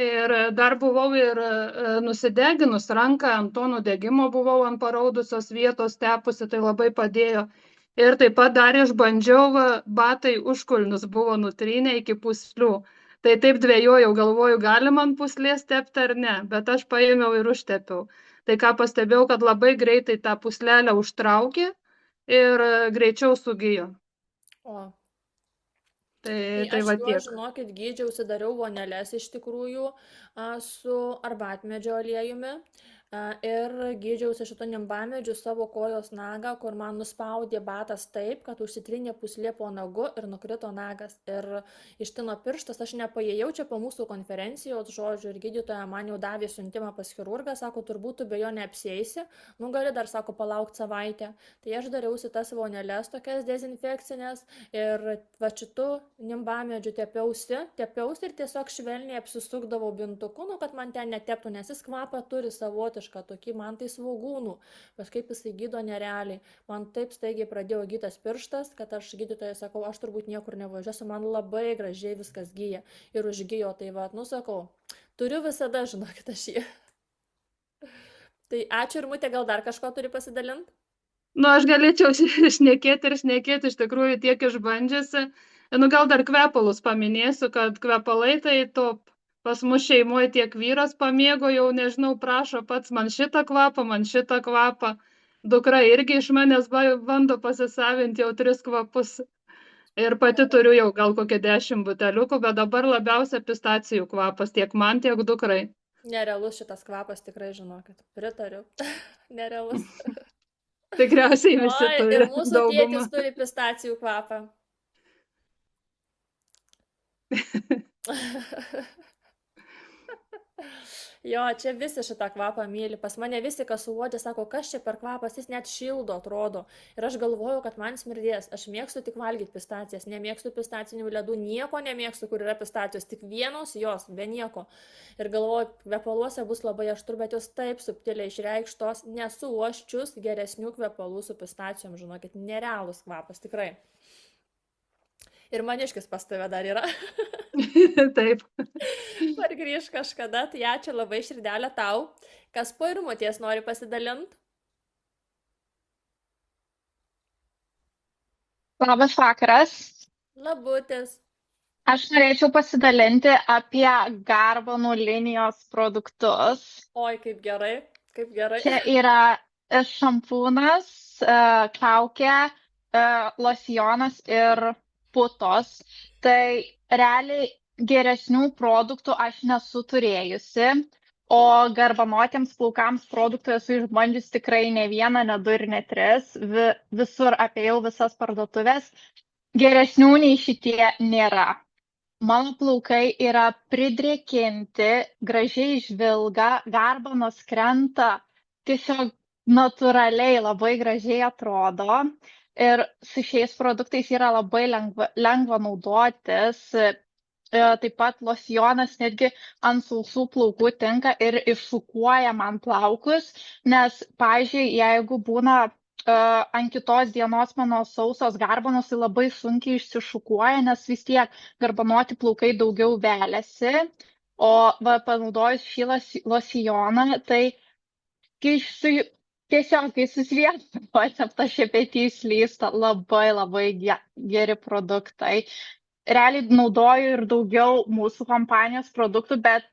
Ir dar buvau ir nusideginus ranką, ant to nudegimo buvau ant paraudusios vietos tepusi, tai labai padėjo. Ir taip pat dar išbandžiau, batai užkulnius buvo nutrynę iki pūslių. Tai taip dvejojau, galvoju, galima ant pūslės tepti ar ne, bet aš paėmiau ir užtepiau. Tai ką pastebėjau, kad labai greitai tą pūslelę užtraukė ir greičiau sugijo. O. Tai va tiek. Aš, žinokit, gydžiausi, dariau voneles iš tikrųjų su arbatmedžio aliejumi. Ir gydžiausi šito nimbamedžiu savo kojos nagą, kur man nuspaudė batas taip, kad užsitrinė pūslė po nagu ir nukrito nagas. Ir ištino pirštas, aš nepajėjau čia po mūsų konferencijos žodžių ir gydytoja man jau davė siuntimą pas chirurgą, sako, turbūt tu be jo neapsieisi, nu gali dar, sako, palaukti savaitę. Tai aš dariausi tas voneles tokias dezinfekcinės ir va šitų nimbamedžių tepiausi ir tiesiog švelniai apsisukdavau bintuku, nu, kad man ten neteptų, nes jis kvapą turi savotišką. Tokį man tai svogūnų, kažkaip jisai gydo nerealiai. Man taip staigiai pradėjo gytas pirštas, kad aš gydytojai sakau, aš turbūt niekur nevažiuosiu, man labai gražiai viskas gyja. Ir užgyjo, tai va, nu sakau, turiu visada, žinokit, aš jį. Tai ačiū, Irmutė, gal dar kažko turi pasidalinti? Nu, aš galėčiau šnekėti, iš tikrųjų tiek išbandžiusi. Nu, gal dar kvepalus paminėsiu, kad kvepalai tai top. Pas mus šeimoje tiek vyras pamėgo, jau nežinau, prašo pats man šitą kvapą. Dukra irgi iš manęs bando pasisavinti jau 3 kvapus. Ir pati turiu jau gal kokią 10 buteliukų, bet dabar labiausia pistacijų kvapas, tiek man, tiek dukrai. Nerealus šitas kvapas, tikrai žinokit. Pritariu. Nerealus. Tikriausiai visi turi. Ir mūsų tėtis turi pistacijų kvapą. Jo, čia visi šitą kvapą myli. Pas mane visi, kas suuodžia, sako, kas čia per kvapas, jis net šildo atrodo. Ir aš galvoju, kad man smirdės. Aš mėgstu tik valgyti pistacijas, nemėgstu pistacinių ledų, nieko nemėgstu, kur yra pistacijos, tik vienos jos, be nieko. Ir galvoju, kvepaluose bus labai aštru, bet jos taip subtiliai išreikštos, nesu uoščius geresnių kvepalų su pistacijom, žinokit, nerealus kvapas, tikrai. Ir maniškis pas tave dar yra. Taip. Pargrįž kažkada, tai ačiū labai širdelę tau. Kas po Irmutės nori pasidalinti? Labas vakaras. Labutis. Aš norėčiau pasidalinti apie Garbanų linijos produktus. Oi, kaip gerai, kaip gerai. Čia yra šampūnas, kaukė, losjonas ir putos. Tai realiai geresnių produktų aš nesu turėjusi, o garbanotiems plaukams produktų esu išbandžius tikrai ne vieną, ne du ir ne tris. Visur apėjau visas parduotuvės. Geresnių nei šitie nėra. Mano plaukai yra pridrėkinti, gražiai žvilga, garbanos krenta, tiesiog natūraliai labai gražiai atrodo. Ir su šiais produktais yra labai lengva naudotis. Taip pat losjonas netgi ant sausų plaukų tinka ir iššukuoja man plaukus, nes, pavyzdžiui, jeigu būna ant kitos dienos mano sausos garbanos, tai labai sunkiai išsišukuoja, nes vis tiek garbanoti plaukai daugiau veliasi. O panaudojus šį losjoną, tai tiesiog, kai susviestas paceptas šepetys slysta, labai geri produktai. Realiai naudoju ir daugiau mūsų kompanijos produktų, bet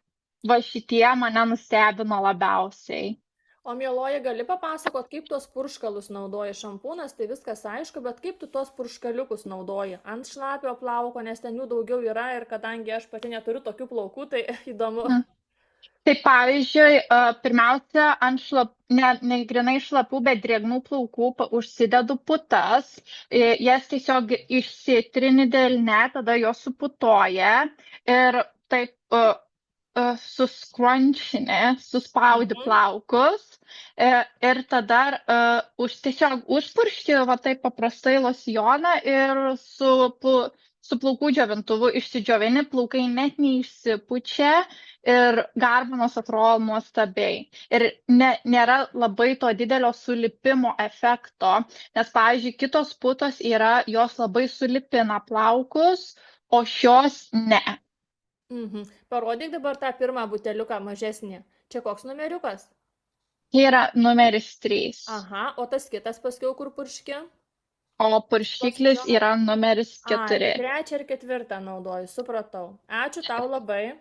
va šitie mane nustebino labiausiai. O mieloji, gali papasakot, kaip tuos purškalus naudoji? Šampūnas, tai viskas aišku, bet kaip tu tuos purškaliukus naudoji? Ant šlapio plauko, nes ten jų daugiau yra ir kadangi aš pati neturiu tokių plaukų, tai įdomu. Tai pavyzdžiui, pirmiausia, ne grinai šlapių, bet drėgnų plaukų užsidedu putas, jas tiesiog išsitrini delne, tada jos suputoja ir taip suspaudi plaukus ir tada tiesiog užpuršti taip paprastai losjoną ir su plaukų džiovintuvu išsidžiovini, plaukai net neišsipučia ir garbanos atrodo nuostabiai. Ir nėra labai to didelio sulipimo efekto, nes, pavyzdžiui, kitos putos jos labai sulipina plaukus, o šios ne. Parodyk dabar tą pirmą buteliuką mažesnį. Čia koks numeriukas? Tai yra numeris 3. Aha, o tas kitas paskiau kur purški? O purškiklis yra numeris 4. 3 ir 4 naudoju, supratau. Ačiū tau labai.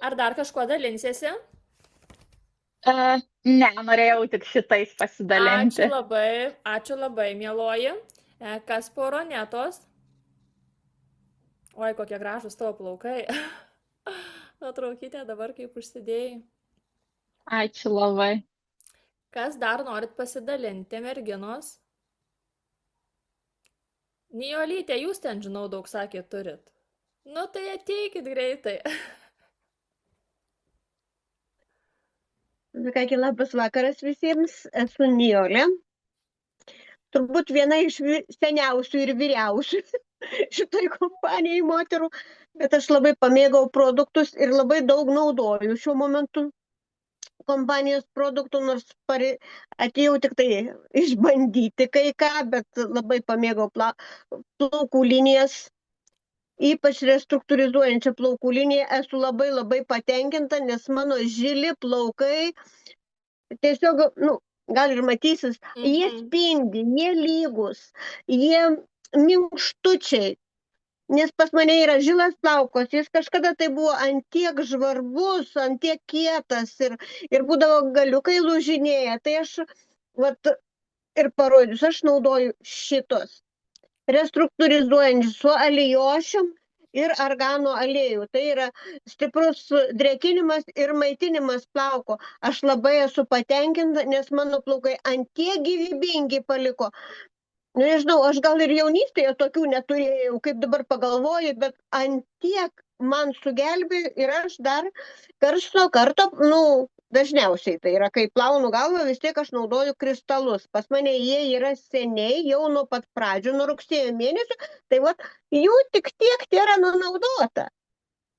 Ar dar kažkuo dalinsiesi? Ne, norėjau tik šitais pasidalinti. Ačiū labai, mieloji. Kas po Ronetos? Oi, kokie gražūs tavo plaukai. Nuotraukytė dabar kaip užsidėjai. Ačiū labai. Kas dar norit pasidalinti, merginos? Nijolytė, jūs ten, žinau, daug sakėt turit. Nu, tai ateikit greitai. Kągi, labas vakaras visiems, esu Nijolė. Turbūt viena iš seniausių ir vyriausių šitoj kompanijai moterų, bet aš labai pamėgau produktus ir labai daug naudoju šiuo momentu kompanijos produktų, nors atėjau tik tai išbandyti kai ką, bet labai pamėgau plaukų linijas, ypač restruktūrizuojančią plaukų liniją. Esu labai patenkinta, nes mano žili plaukai tiesiog, gal ir matysis, jie spindi, jie lygus, jie minkštučiai. Nes pas mane yra žilas plaukas, jis kažkada tai buvo ant tiek žvarbus, ant tiek kietas ir būdavo galiukai lūžinėję. Tai aš ir parodys, aš naudoju šitos restruktūrizuojančius su alijošium ir argano aliejų. Tai yra stiprus drėkinimas ir maitinimas plauko. Aš labai esu patenkinta, nes mano plaukai ant tiek gyvybingi paliko. Nežinau, aš gal ir jaunystėje tokių neturėjau, kaip dabar pagalvoju, bet ant tiek man sugelbėjo ir aš dar karts nuo karto, dažniausiai tai yra, kai plaunu galvą, vis tiek aš naudoju kristalus. Pas mane jie yra seniai, jau nuo pat pradžių, nuo rugsėjo mėnesio, tai jų tik tiek tėra nunaudota.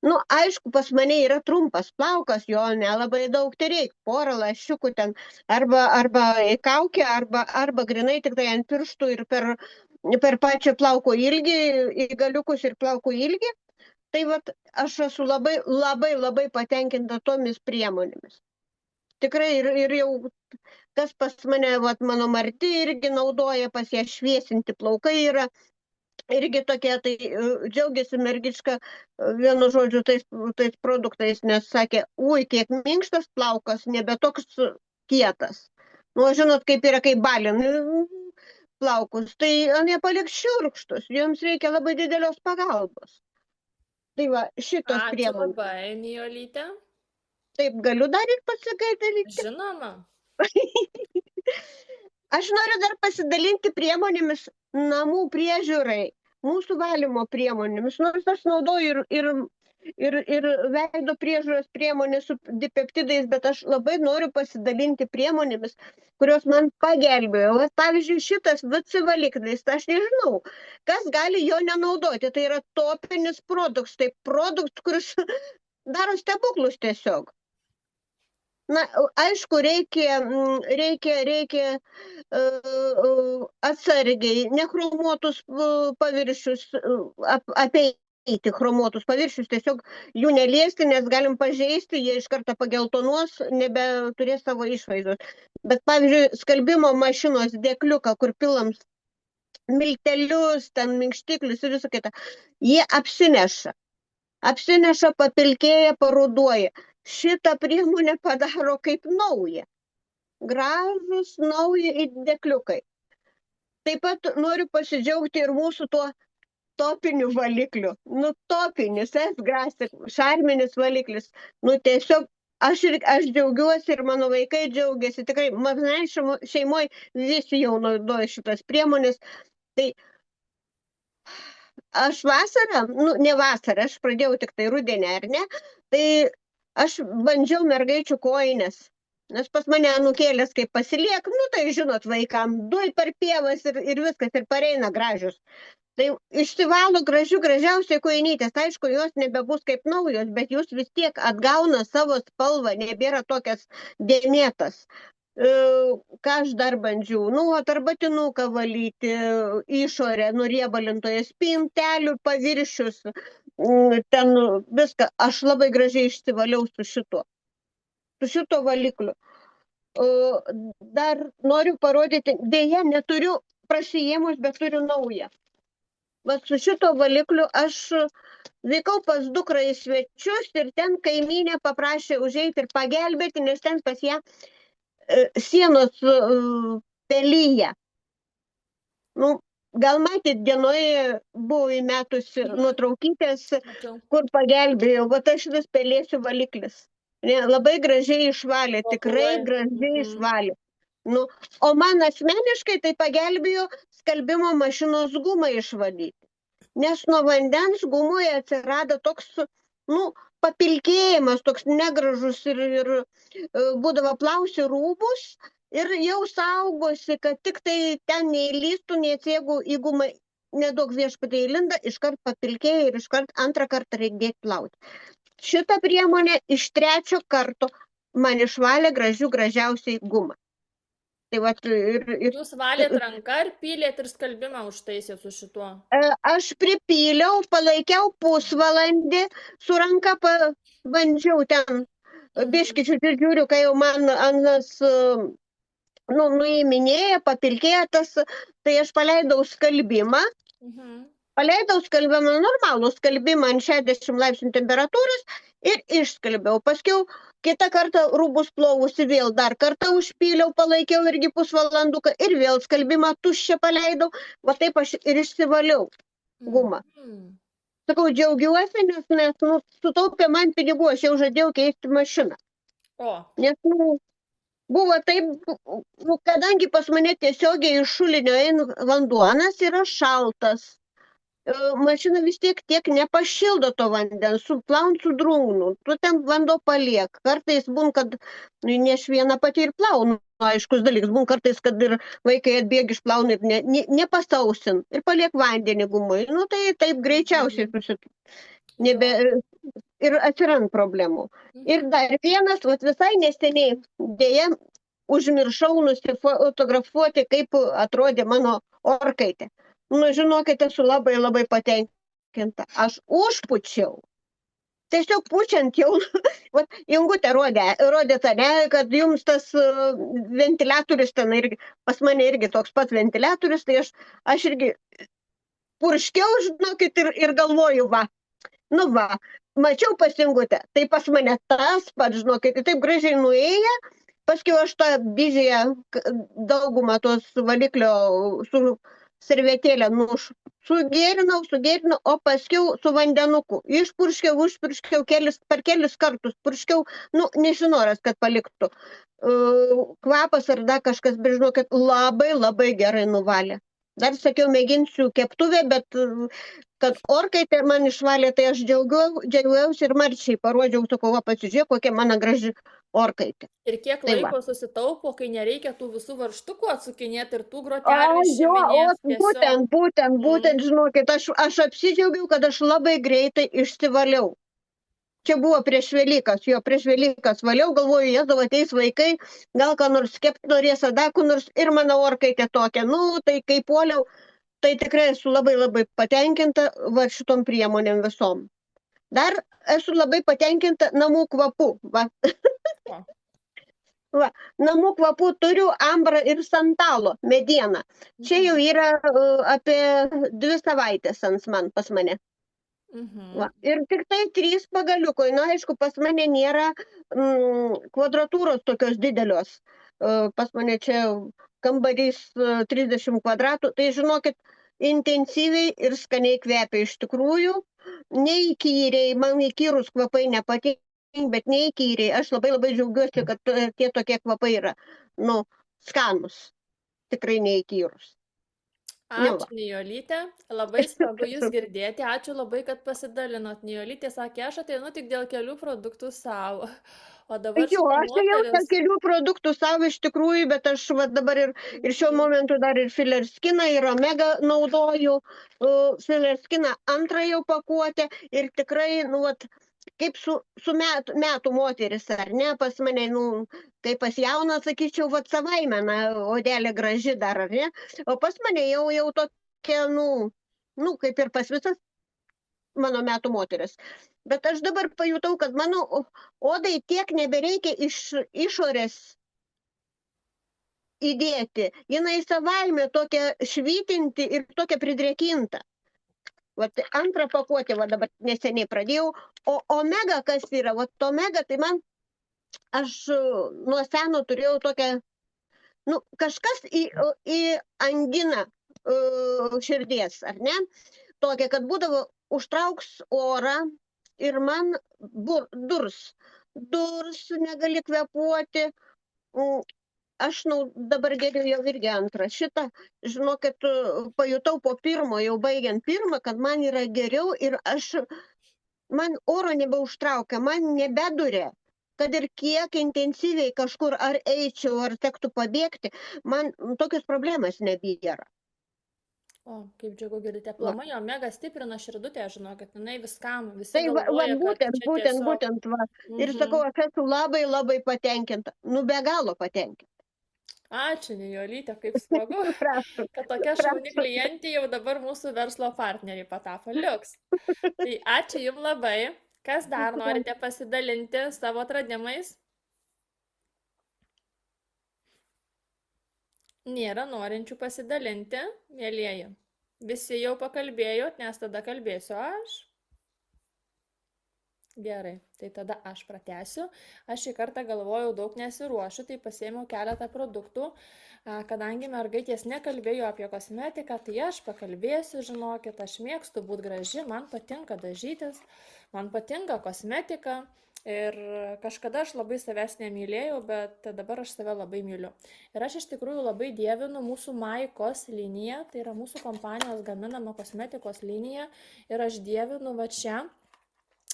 Aišku, pas mane yra trumpas plaukas, jo nelabai daug tai reikia, porą lašiukų ten, arba į kaukę, arba grinai tik tai ant pirštų ir per pačią plauko ilgį, į galiukus ir plauko ilgį. Tai aš esu labai, labai, labai patenkinta tomis priemonėmis. Tikrai ir jau, kas pas mane, mano Marti irgi naudoja, pas ją šviesinti plaukai yra. Irgi tokie, tai džiaugiasi mergička, vienu žodžiu, tais produktais, nes sakė, kiek minkštas plaukas, nebe toks kietas. Žinot, kaip yra, kaip balin plaukus, tai jie paliks šiurkštus, jums reikia labai didelios pagalbos. Tai šitos Ačiū priemonės. labai, Nijolyte. Taip, galiu dar ir pasidalinti. Žinoma. Aš noriu dar pasidalinti priemonėmis namų priežiūrai, mūsų valymo priemonėmis, nors aš naudoju ir veido priežiūros priemonės su dipeptidais, bet aš labai noriu pasidalinti priemonėmis, kurios man pagelbėjo. Pavyzdžiui, šitas VC valiklis, aš nežinau, kas gali jo nenaudoti, tai yra topinis produktas, tai produktas, kuris daro stebuklus tiesiog. Aišku, reikia atsargiai, nechromuotus paviršius, apeiti chromuotus paviršius, tiesiog jų neliesti, nes galim pažeisti, jie iš karto pageltonuos, nebeturės savo išvaizdos. Bet, pavyzdžiui, skalbimo mašinos dėkliuką, kur pilam miltelius, ten minkštiklius ir visą kitą, jie apsineša, papilkėja, paruduoja. Šitą priemonę padaro kaip naują. Gražus nauji dėkliukai. Taip pat noriu pasidžiaugti ir mūsų tuo topiniu valikliu. Topinis, šarminis valiklis. Tiesiog aš džiaugiuosi ir mano vaikai džiaugiasi. Tikrai, mano šeimoje visi jau naudoja šitas priemonės. Tai aš vasarą, ne vasarą, aš pradėjau tik tai rudenį, ar ne? Tai aš bandžiau mergaičių kojines, nes pas mane anūkėlės kaip pasiliek, tai žinot, vaikam, duoj per pievas ir viskas, ir pareina gražius. Tai išsivalo gražiausiai kojinytės, aišku, jos nebebus kaip naujos, bet jūs vis tiek atgauna savo spalvą, nebėra tokias dėmėtas. Ką aš dar bandžiau, arbatinuką valyti, išorę, nuriebalintoje spintelių, paviršius, ten viską, aš labai gražiai išsivaliau su šito valikliu. Dar noriu parodyti, dėja neturiu prasiėmus, bet turiu naują. Su šito valikliu aš vykau pas dukrą į svečius ir ten kaimynė paprašė užeiti ir pagelbėti, nes ten pas ją sienos pelyje. Gal matyt, dienoje buvo įmetusi nuotraukytės, kur pagelbėjau, aš šitas pelėsių valiklis. Labai gražiai išvalė, tikrai gražiai išvalė. O man asmeniškai tai pagelbėjo skalbimo mašinos gumą išvalyti. Nes nuo vandens gumoje atsirado toks, papilkėjimas, toks negražus ir būdavo plausi rūbus. Ir jau saugosi, kad tik tai ten neįlystų, nes jeigu į gumą nedaug viešpatai įlinda, iškart papilkėja ir iškart antrą kartą reikia dėti plauti. Šitą priemonę iš 3 karto man išvalė gražiausiai gumą. Jūs valėt ranką ir pylėt ir skalbimą užtaisėt su šituo? Aš pripyliau, palaikiau pusvalandį, su ranka bandžiau ten, biškičių žiūriu, kai jau man anas nuiminėja, papilkėja tas, tai aš paleidau skalbimą. Paleidau skalbimą, normalų skalbimą ant 60 laipsnių temperatūros ir išskalbiau. Paskiau kitą kartą rūbus plovusi vėl dar kartą užpyliau, palaikiau irgi pusvalanduką ir vėl skalbimą tuščią paleidau. Taip aš ir išsivaliau gumą. Sakau, džiaugiuosi, nes sutaupė man pinigų, aš jau žadėjau keisti mašiną. Nes buvo taip, kadangi pas mane tiesiogiai iš šulinio eina vanduonas, yra šaltas. mašina vis tiek nepašildo to vandens, suplaun su drungnu, tu ten vanduo paliek. Kartais būn, kad ne aš viena pati ir plaunu, aiškus dalykas, būn kartais, kad ir vaikai atbėgi išplauna ir nepasausin ir paliek vandenį gumui. Nu tai taip greičiausiai nebe ir atsirand problemų. Ir dar vienas, visai neseniai, dėja, užmiršau nusifotografuoti, kaip atrodė mano orkaitė. Nu, žinokit, esu labai labai patenkinta. Aš užpučiau. Tiesiog pučiant jau, Ingutė rodė tane, kad jums tas ventiliatorius ten irgi, pas mane irgi toks pat ventiliatorius, tai aš irgi purškiau, žinokit, ir galvoju, mačiau pas Ingutę, tai pas mane tas pats, žinokit, taip gražiai nuėję, paskui aš tą didžiąją daugumą tos valiklio su servetėlę sugėrinau, o paskui su vandenuku. Išpurškiau, užpurškiau per kelis kartus, purškiau, nežinoras, kad paliktų. Kvapas ar dar kažkas, bet žinokit, labai labai gerai nuvalė. Dar sakiau, mėginsiu keptuvę, bet kad orkaitė man išvalė, tai aš džiaugiausi ir marčiai parodžiau, sakau, pasižiūrėk, kokia mano graži orkaitė. Ir kiek laiko susitaupo, kai nereikia tų visų varžtukų atsukinėti ir tų grotelių išiminėti. Būtent, žinokit, aš apsidžiaugiau, kad aš labai greitai išsivaliau. Čia buvo prieš Velykas valiau, galvoju, Jėzau, ateis vaikai, gal ką nors kepti norės, adakų nors ir mano orkaitė tokia. Tai kai puoliau, tai tikrai esu labai labai patenkinta šitom priemonėm visom. Dar esu labai patenkinta namų kvapų. Namų kvapų turiu ambrą ir santalo medieną. Čia jau yra apie 2 savaitės pas mane. Ir tik tai 3 pagaliukai. Aišku, pas mane nėra kvadratūros tokios didelios. Pas mane čia kambarys 30 kvadratų. Tai žinokit, intensyviai ir skaniai kvepia iš tikrųjų. Neįkyriai, man įkyrus kvapai nepatinka, bet neįkyriai. Aš labai labai džiaugiuosi, kad tie tokie kvapai yra, skanus, tikrai neįkyrus. Ačiū, Nijolytė, labai smagu jūs girdėti, ačiū labai, kad pasidalinot. Nijolytė sakė, aš ateinu tik dėl kelių produktų savo. O dabar aš jau dėl kelių produktų savo iš tikrųjų, bet aš dabar ir šiuo momentu dar ir Filerskiną, ir Omega naudoju. Filerskiną antrą jau pakuotę ir tikrai, kaip su metų moteris, ar ne, pas mane, kaip pas jauną, sakyčiau, savaime, odelė graži dar, ar ne, o pas mane jau tokia, kaip ir pas visas mano metų moteris. Bet aš dabar pajutau, kad mano odai tiek nebereikia iš išorės įdėti. Jinai savaime tokia švytinti ir tokia pridrėkinta. Antrą pakuotę dabar neseniai pradėjau, o Omega kas yra? Omega, tai aš nuo seno turėjau tokią, kažkas į anginą širdies, ar ne? Tokia, kad būdavo užtrauks orą ir man durs, negali kvepuoti. Aš dabar geriau jau irgi antrą. Šitą, žinokit, pajutau po pirmo, jau baigiant pirmą, kad man yra geriau ir man oro nebeužtraukia, man nebeduria. Kad ir kiek intensyviai kažkur ar eičiau, ar tektų pabėgti, man tokios problemas nebėra. O, kaip džiugu girdite, aplamai Omega stiprina širdutę, žinokit, jinai viskam, visi Tai galvoja, būtent. Ir sakau, aš esu labai labai patenkinta, be galo patenkinta. Ačiū, Nijolytė, kaip smagu, kad tokia šauni klientė jau dabar mūsų verslo partneriai patapo. Liuks. Tai ačiū jums labai. Kas dar norite pasidalinti savo atradimais? Nėra norinčių pasidalinti, mėlieji. Visi jau pakalbėjot, nes tada kalbėsiu aš. Gerai, tai tada aš pratęsiu. Aš šį kartą galvojau, daug nesiruošiu, tai pasiėmiau keletą produktų. Kadangi mergaitės nekalbėjo apie kosmetiką, tai aš pakalbėsiu, žinokit, aš mėgstu būti graži, man patinka dažytis, man patinka kosmetika. Ir kažkada aš labai savęs nemylėjau, bet dabar aš save labai myliu. Ir aš iš tikrųjų labai dievinu mūsų Maikos liniją, tai yra mūsų kompanijos gaminama kosmetikos linija. Ir aš dievinu va čia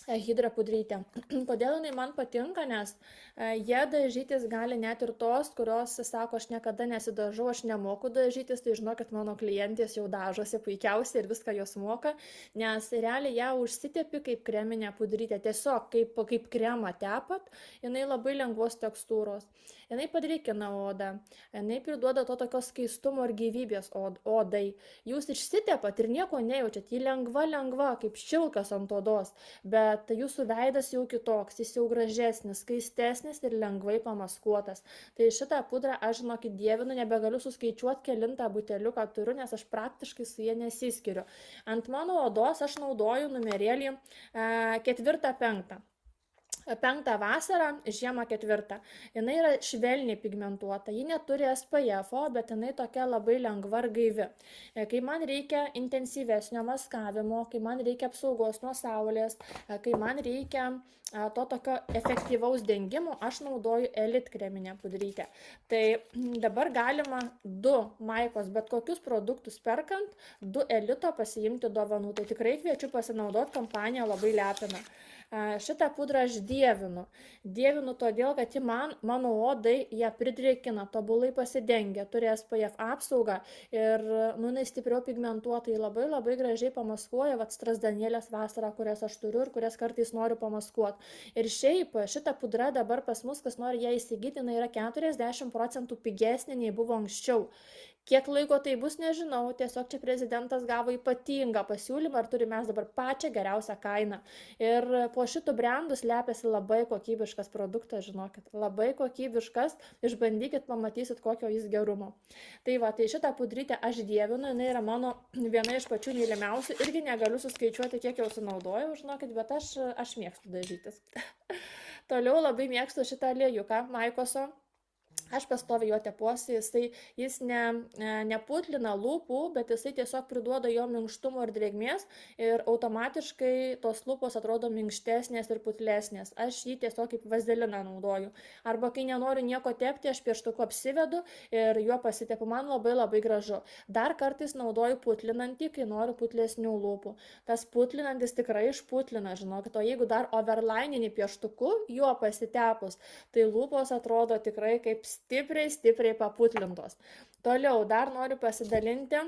Hydra pudrytė. Kodėl jinai man patinka, nes jie dažytis gali net ir tos, kurios sako, aš niekada nesidažau, aš nemoku dažytis, tai žinokit, mano klientės jau dažosi puikiausiai ir viską jos moka, nes realiai ją užsitepi kaip kreminę pudrytę, tiesiog kaip kremą tepat, jinai labai lengvos tekstūros, jinai padrikina odą, jinai priduoda to tokios skaistumo ir gyvybės odai, jūs išsitepat ir nieko nejaučiat, ji lengva, kaip šilkas ant odos, bet jūsų veidas jau kitoks, jis jau gražesnis, skaistesnis ir lengvai pamaskuotas. Tai šitą pudrą aš, žinokit, dievinu, nebegaliu suskaičiuoti, kelintą buteliuką turiu, nes aš praktiškai su jie nesiskiriu. Ant mano odos aš naudoju numerėlį 4-5. 5 vasarą, žiemą 4. Jinai yra švelniai pigmentuota, ji neturi SPF-o, bet jinai tokia labai lengva ir gaivi. Kai man reikia intensyvesnio maskavimo, kai man reikia apsaugos nuo saulės, kai man reikia to tokio efektyvaus dengimo, aš naudoju Elite kreminę pudrytę. Tai dabar galima 2 Maikos, bet kokius produktus perkant, 2 Elito pasiimti dovanų. Tai tikrai kviečiu pasinaudoti, kompanija labai lepina. Šitą pudrą aš dievinu. Dievinu todėl, kad ji mano odai ją pridrėkina, tobulai pasidengia, turi SPF apsaugą ir jinai stipriau pigmentuota, ji labai gražiai pamaskuoja strazdanėlės vasarą, kurias aš turiu ir kurias kartais noriu pamaskuoti. Ir šiaip šita pudra dabar pas mus, kas nori ją įsigyti, jinai yra 40% pigesnė nei buvo anksčiau. Kiek laiko tai bus, nežinau, tiesiog čia prezidentas gavo ypatingą pasiūlymą ir turime mes dabar pačią geriausią kainą. Ir po šitų brandų slepiasi labai kokybiškas produktas, žinokit, labai kokybiškas, išbandykit, pamatysit, kokio jis gerumo. Tai va, tai šitą pudrytę aš dievinu, jinai yra mano viena iš pačių mylimiausių, irgi negaliu suskaičiuoti, kiek jau sunaudojau, žinokit, bet aš mėgstu dažytis. Toliau labai mėgstu šitą aliejuką Maikoso. Aš pastoviai jo tepuosi, jis neputlina lūpų, bet jisai tiesiog priduoda jo minkštumo ir drėgmės ir automatiškai tos lūpos atrodo minkštesnės ir putlesnės. Aš jį tiesiog kaip vazeliną naudoju. Arba kai nenoriu nieko tepti, aš pieštuku apsivedu ir juo pasitepu, man labai gražu. Dar kartais naudoju putlinantį, kai noriu putlesnių lūpų. Tas putlinantis tikrai išputlina, žinokit, o jeigu dar overlininį pieštuku juo pasitepus, tai lūpos atrodo tikrai kaip stipriai paputlintos. Toliau dar noriu pasidalinti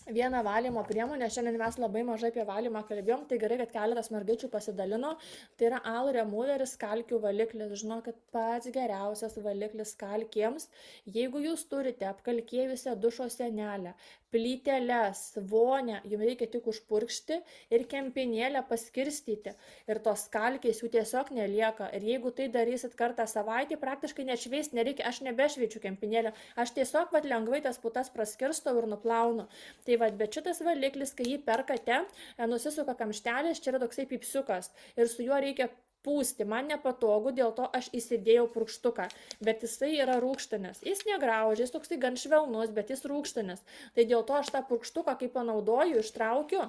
vieną valymo priemonę. Šiandien mes labai mažai apie valymą kalbėjom, tai gerai, kad keletas mergaičių pasidalino. Tai yra All Removeris kalkių valiklis. Žinokit, pats geriausias valiklis kalkiems. Jeigu jūs turite apkalkėjusią dušo sienelę, plyteles, vonę, jums reikia tik užpurkšti ir kempinėlę paskirstyti. Ir tos kalkės jų tiesiog nelieka. Ir jeigu tai darysit kartą savaitę, praktiškai nešveist nereikia, aš nebešveičiu kempinėlę. Aš tiesiog lengvai tas putas praskirstau ir nuplaunu. Tai bet šitas valiklis, kai jį perkate, nusisuka kamštelis, čia yra toksai pipsiukas ir su juo reikia pūsti. Man nepatogu, dėl to aš įsidėjau purkštuką, bet jisai yra rūgštinis. Jis negraužia, jis toksai gan švelnus, bet jis rūgštinis. Tai dėl to aš tą purkštuką, kai panaudoju, ištraukiu,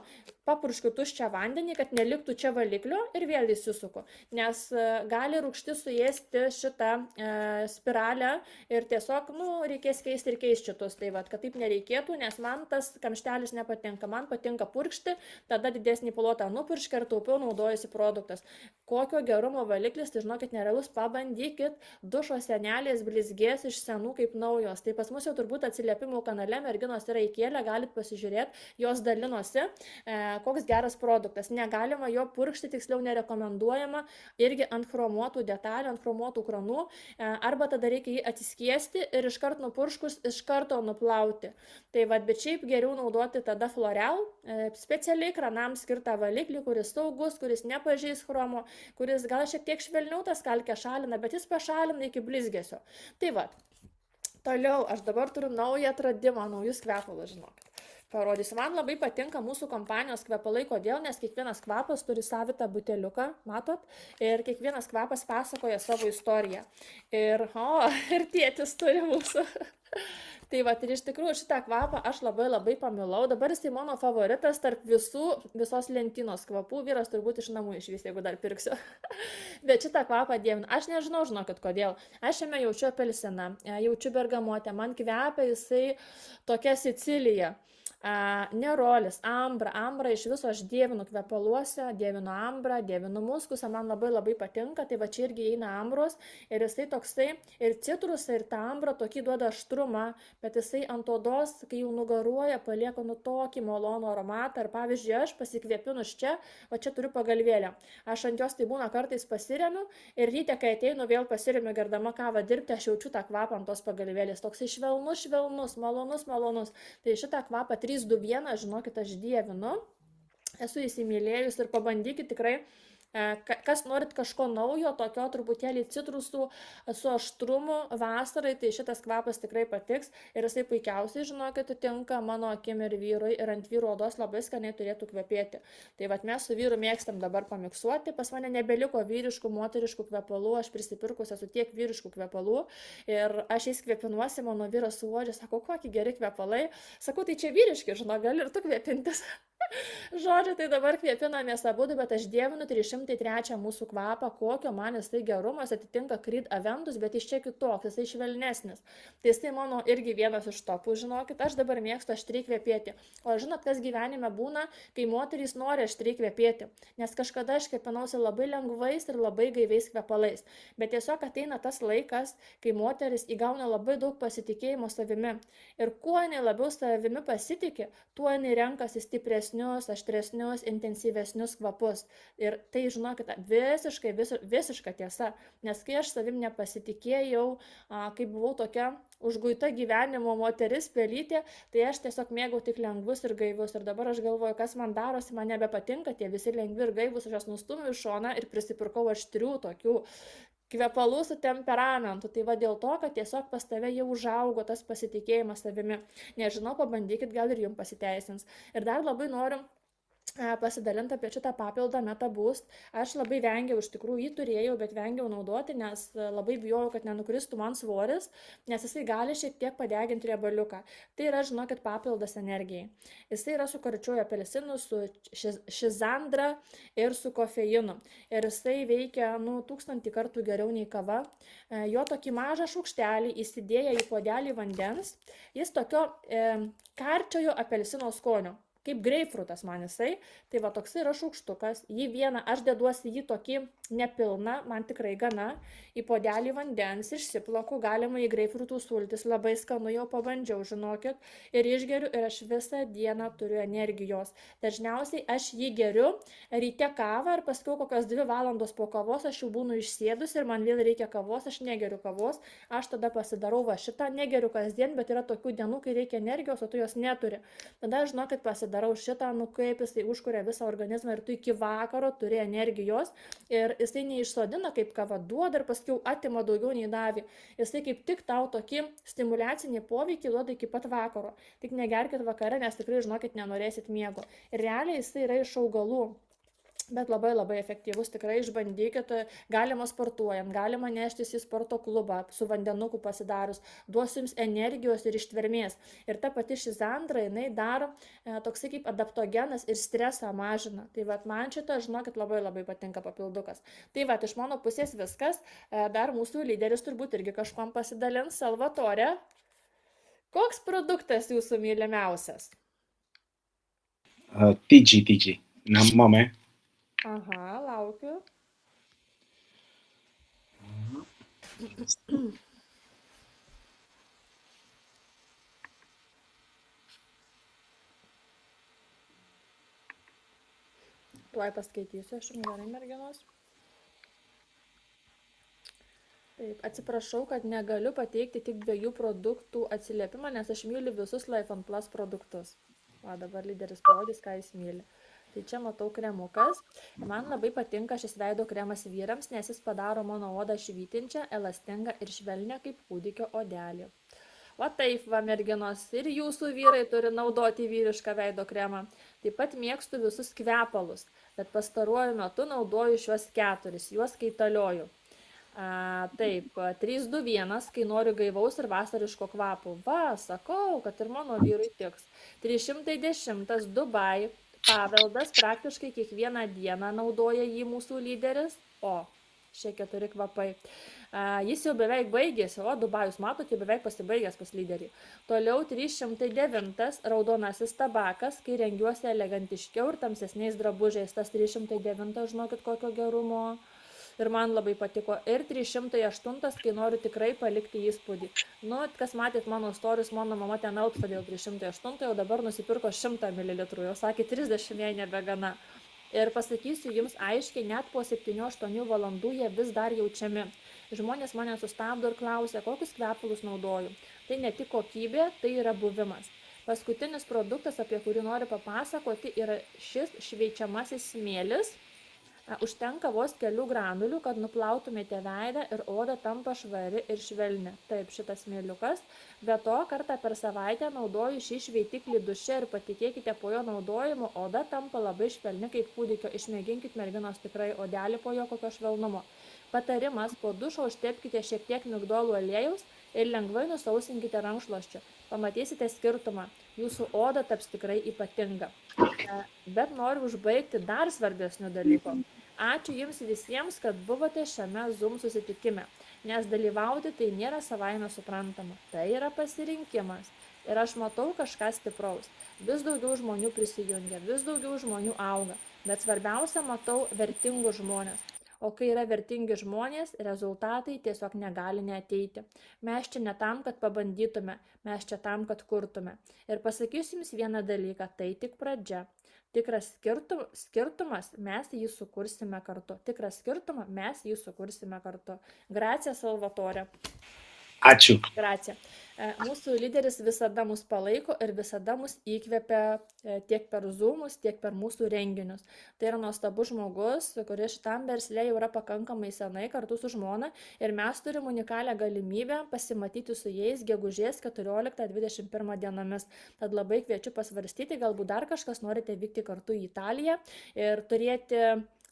papurškiu tuščią vandenį, kad neliktų čia valiklio ir vėl įsisuku. Nes gali rūgštis suėsti šitą spiralę ir tiesiog, reikės keisti ir keisti šitus. Tai kad taip nereikėtų, nes man tas kamštelis nepatinka. Man patinka purkšti, tada didesnį plotą nupurškia ir taupiau naudojasi produktas. Kokio gerumo valiklis, tai žinokit, nerealus, pabandykit, dušo sienelės blizgės iš senų kaip naujos. Tai pas mus jau turbūt atsiliepimų kanale merginos yra įkėlę, galit pasižiūrėti, jos dalinosi, koks geras produktas. Negalima jo purkšti, tiksliau nerekomenduojama, irgi ant chromuotų detalių, ant chromuotų kranų, arba tada reikia jį atsiskiesti ir iškart nupurškus, iš karto nuplauti. Tai bet šiaip geriau naudoti tada L'Oreal, specialiai kranams skirtą valiklį, kuris saugus, kuris nepažeis chromo, kuris gal šiek tiek švelniau tas kalkę šalina, bet jis pašalina iki blizgesio. Tai toliau aš dabar turiu naują atradimą, naujus kvepalus, žinokit. Parodysiu. Man labai patinka mūsų kompanijos kvepalai, kodėl, nes kiekvienas kvapas turi savitą buteliuką, matot, ir kiekvienas kvapas pasakoja savo istoriją. Ir tėtis turi mūsų. Tai va, ir iš tikrųjų šitą kvapą aš labai pamilau. Dabar jisai mano favoritas tarp visos lentynos kvapų. Vyras turbūt iš namų išvis, jeigu dar pirksiu. Bet šitą kvapą dievinu. Aš nežinau, žinokit, kodėl. Aš jame jaučiu apelsiną, jaučiu bergamotę. Man kvepia jisai tokia Sicilija. Nerolis, ambra iš viso aš dievinu kvepaluose, dievinu ambrą, dievinu muskusą, man labai patinka, tai va čia irgi eina ambros ir jisai toksai ir citrusą ir tą ambrą tokį duoda aštrumą, bet jisai ant odos, kai jau nugaruoja, palieka nu tokį malonų aromatą ir pavyzdžiui aš pasikvėpinus čia, va čia turiu pagalvėlę, aš ant jos tai būna kartais pasiremiu ir ryte, kai ateinu vėl pasiremiu gerdama kavą dirbti, aš jaučiu tą kvapą ant tos pagalvėlės, toksai švelnus, malonus, tai šitą kvapą 321, žinokit, aš dievinu, esu įsimylėjus ir pabandykit tikrai, kas norit kažko naujo, tokio truputėlį citrusų su aštrumu vasarai, tai šitas kvapas tikrai patiks ir jisai puikiausiai, žinokit, tinka mano akim ir vyrui ir ant vyro odos labai skaniai turėtų kvepėti. Tai vat mes su vyru mėgstam dabar pamiksuoti, pas mane nebeliko vyriškų, moteriškų kvepalų, aš prisipirkus esu tiek vyriškų kvepalų ir aš jais kvepinuosi, mano vyras suodžia, sako, kokie geri kvepalai, sakau, tai čia vyriški, žinok, gali ir tu kvepintis. Žodžiu, tai dabar kvepinamės abudu, bet aš dievinu 303 mūsų kvapą, kokio man jisai gerumas atitinka Creed Aventus, bet iš čia kitoks, jisai švelnesnis. Tai jisai mano irgi vienas iš topų, žinokit, aš dabar mėgstu aštriai kvepėti. O žinot, kas gyvenime būna, kai moterys nori aštriai kvepėti, nes kažkada aš kvepinausi labai lengvais ir labai gaiviais kvepalais, bet tiesiog ateina tas laikas, kai moteris įgauna labai daug pasitikėjimo savimi. Ir kuo jinai labiau savimi pasitikė, tuo jinai renkasi stipresnius, aštresnius, intensyvesnius kvapus. Ir tai, žinokit, visiška tiesa. Nes kai aš savim nepasitikėjau, kai buvau tokia užguita gyvenimo moteris pelytė, tai aš tiesiog mėgau tik lengvus ir gaivius. Ir dabar aš galvoju, kas man darosi, man nebepatinka tie visi lengvi ir gaivus, aš jas nustumiu į šoną ir prisipirkau aštrių tokių kvepalų su temperamentu. Tai va dėl to, kad tiesiog pas tave jau užaugo tas pasitikėjimas savimi. Nežinau, pabandykit, gal ir jums pasiteisins. Ir dar labai noriu pasidalinti apie šitą papildą MetaBoost. Aš labai vengiau, iš tikrųjų jį turėjau, bet vengiau naudoti, nes labai bijojau, kad nenukristų man svoris, nes jisai gali šiek tiek padeginti riebaliuką. Tai yra, žinokit, papildas energijai. Jisai yra su karčiuoju apelsinu, su šizandra ir su kofeinu. Ir jisai veikia 1000 kartų geriau nei kava. Jo tokį mažą šaukštelį įsidėję į puodelį vandens, jis tokio karčiojo apelsino skonio. Kaip greipfrutas man jisai, tai va toksai yra šaukštukas, jį vieną, aš deduosi jį tokį nepilną, man tikrai gana, į puodelį vandens, išsiplaku, galima į greipfrutų sultis, labai skanu, jau pabandžiau, žinokit, ir išgeriu ir aš visą dieną turiu energijos. Dažniausiai aš jį geriu ryte kavą ir paskui kokios 2 valandos po kavos aš jau būnu išsėdus ir man vėl reikia kavos, aš negeriu kavos, aš tada pasidarau va šitą, negeriu kasdien, bet yra tokių dienų, kai reikia energijos, o tu jos neturi. Tada, žinokit, pasidarau šitą, kaip jisai užkuria visą organizmą ir tu iki vakaro turi energijos ir jisai neišsodina kaip kava, duoda ir paskui atima daugiau nei davė. Jisai kaip tik tau tokį stimuliacinį poveikį duoda iki pat vakaro. Tik negerkit vakare, nes tikrai, žinokit, nenorėsit miego. Ir realiai jisai yra iš augalų. Bet labai efektyvus, tikrai išbandykit, galima sportuojant, galima neštis į sporto klubą, su vandenuku pasidarius, duos jums energijos ir ištvermės. Ir ta pati šizandra, jinai daro toksai kaip adaptogenas ir stresą mažina. Tai vat man šitą, žinokit, labai patinka papildukas. Tai vat iš mano pusės viskas, dar mūsų lyderis turbūt irgi kažkom pasidalins. Salvatore, koks produktas jūsų mylimiausias? TG, namame. Aha, laukiu. Tuoj paskaitysiu, aš jums gerai, merginos. Taip, atsiprašau, kad negaliu pateikti tik 2 produktų atsiliepimą, nes aš myliu visus Life & Plus produktus. O dabar lyderis parodys, ką jis myli. Tai čia matau kremukas. Man labai patinka šis veido kremas vyrams, nes jis padaro mano odą švytinčią, elastingą ir švelnią kaip kūdikio odelį. O taip, va, merginos, ir jūsų vyrai turi naudoti vyrišką veido kremą. Taip pat mėgstu visus kvepalus, bet pastaruoju metu naudoju šiuos 4, juos kaitalioju. Taip, 321, kai noriu gaivaus ir vasariško kvapo. Va, sakau, kad ir mano vyrui tiks. 310, Dubai, paveldas, praktiškai kiekvieną dieną naudoja jį mūsų lyderis. O, šie 4 kvapai. Jis jau beveik baigėsi, o Dubajus, matot, jau beveik pasibaigęs pas lyderį. Toliau 309, raudonasis tabakas, kai rengiuosi elegantiškiau ir tamsesniais drabužiais. Tas 309, žinokit, kokio gerumo. Ir man labai patiko. Ir 308, kai noriu tikrai palikti įspūdį. Nu, kas matėt mano istorius, mano mama ten alpsta dėl 308, jau dabar nusipirko 100 ml, jau sakė 30 jai nebegana. Ir pasakysiu jums aiškiai, net po 7-8 valandų jie vis dar jaučiami. Žmonės mane sustabdo ir klausia, kokius kvepalus naudoju. Tai ne tik kokybė, tai yra buvimas. Paskutinis produktas, apie kurį noriu papasakoti, yra šis šveičiamasis smėlis. Užtenka vos kelių granulių, kad nuplautumėte veidą ir oda tampa švari ir švelni. Taip, šitas smėliukas. Be to, kartą per savaitę naudoju šį šveitiklį duše ir patikėkite, po jo naudojimo oda tampa labai švelni kaip kūdikio. Išmėginkit merginos tikrai odelį po jo kokio švelnumo. Patarimas, po dušo užtepkite šiek tiek migdolų aliejaus ir lengvai nusausinkite rankšluosčiu. Pamatysite skirtumą. Jūsų oda taps tikrai ypatinga. Bet noriu užbaigti dar svarbesnių dalykų. Ačiū jums visiems, kad buvote šiame Zoom susitikime, nes dalyvauti tai nėra savaime suprantama. Tai yra pasirinkimas. Ir aš matau kažką stipraus. Vis daugiau žmonių prisijungia, vis daugiau žmonių auga. Bet svarbiausia, matau vertingus žmonės. O kai yra vertingi žmonės, rezultatai tiesiog negali neateiti. Mes čia ne tam, kad pabandytume, mes čia tam, kad kurtume. Ir pasakysiu jums vieną dalyką, tai tik pradžia. Tikras skirtumas, mes jį sukursime kartu. Tikras skirtumą, mes jį sukursime kartu. Grazie, Salvatore. Ačiū. Grazie. Mūsų lyderis visada mus palaiko ir visada mus įkvepia tiek per Zoomus, tiek per mūsų renginius. Tai yra nuostabus žmogus, kuris šitam versle jau yra pakankamai senai kartu su žmona ir mes turim unikalią galimybę pasimatyti su jais gegužės 14-21 dienomis. Tad labai kviečiu pasvarstyti, galbūt dar kažkas norite vykti kartu į Italiją ir turėti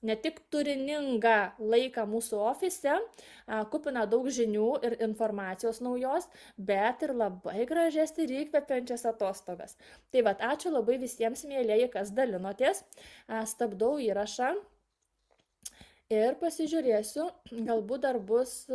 ne tik turiningą laiką mūsų ofise, kupina daug žinių ir informacijos naujos, bet ir labai gražias ir įkvepiančias atostogas. Tai vat, ačiū labai visiems, mėlėjai, kas dalinotės. Stabdau įrašą ir pasižiūrėsiu, galbūt dar bus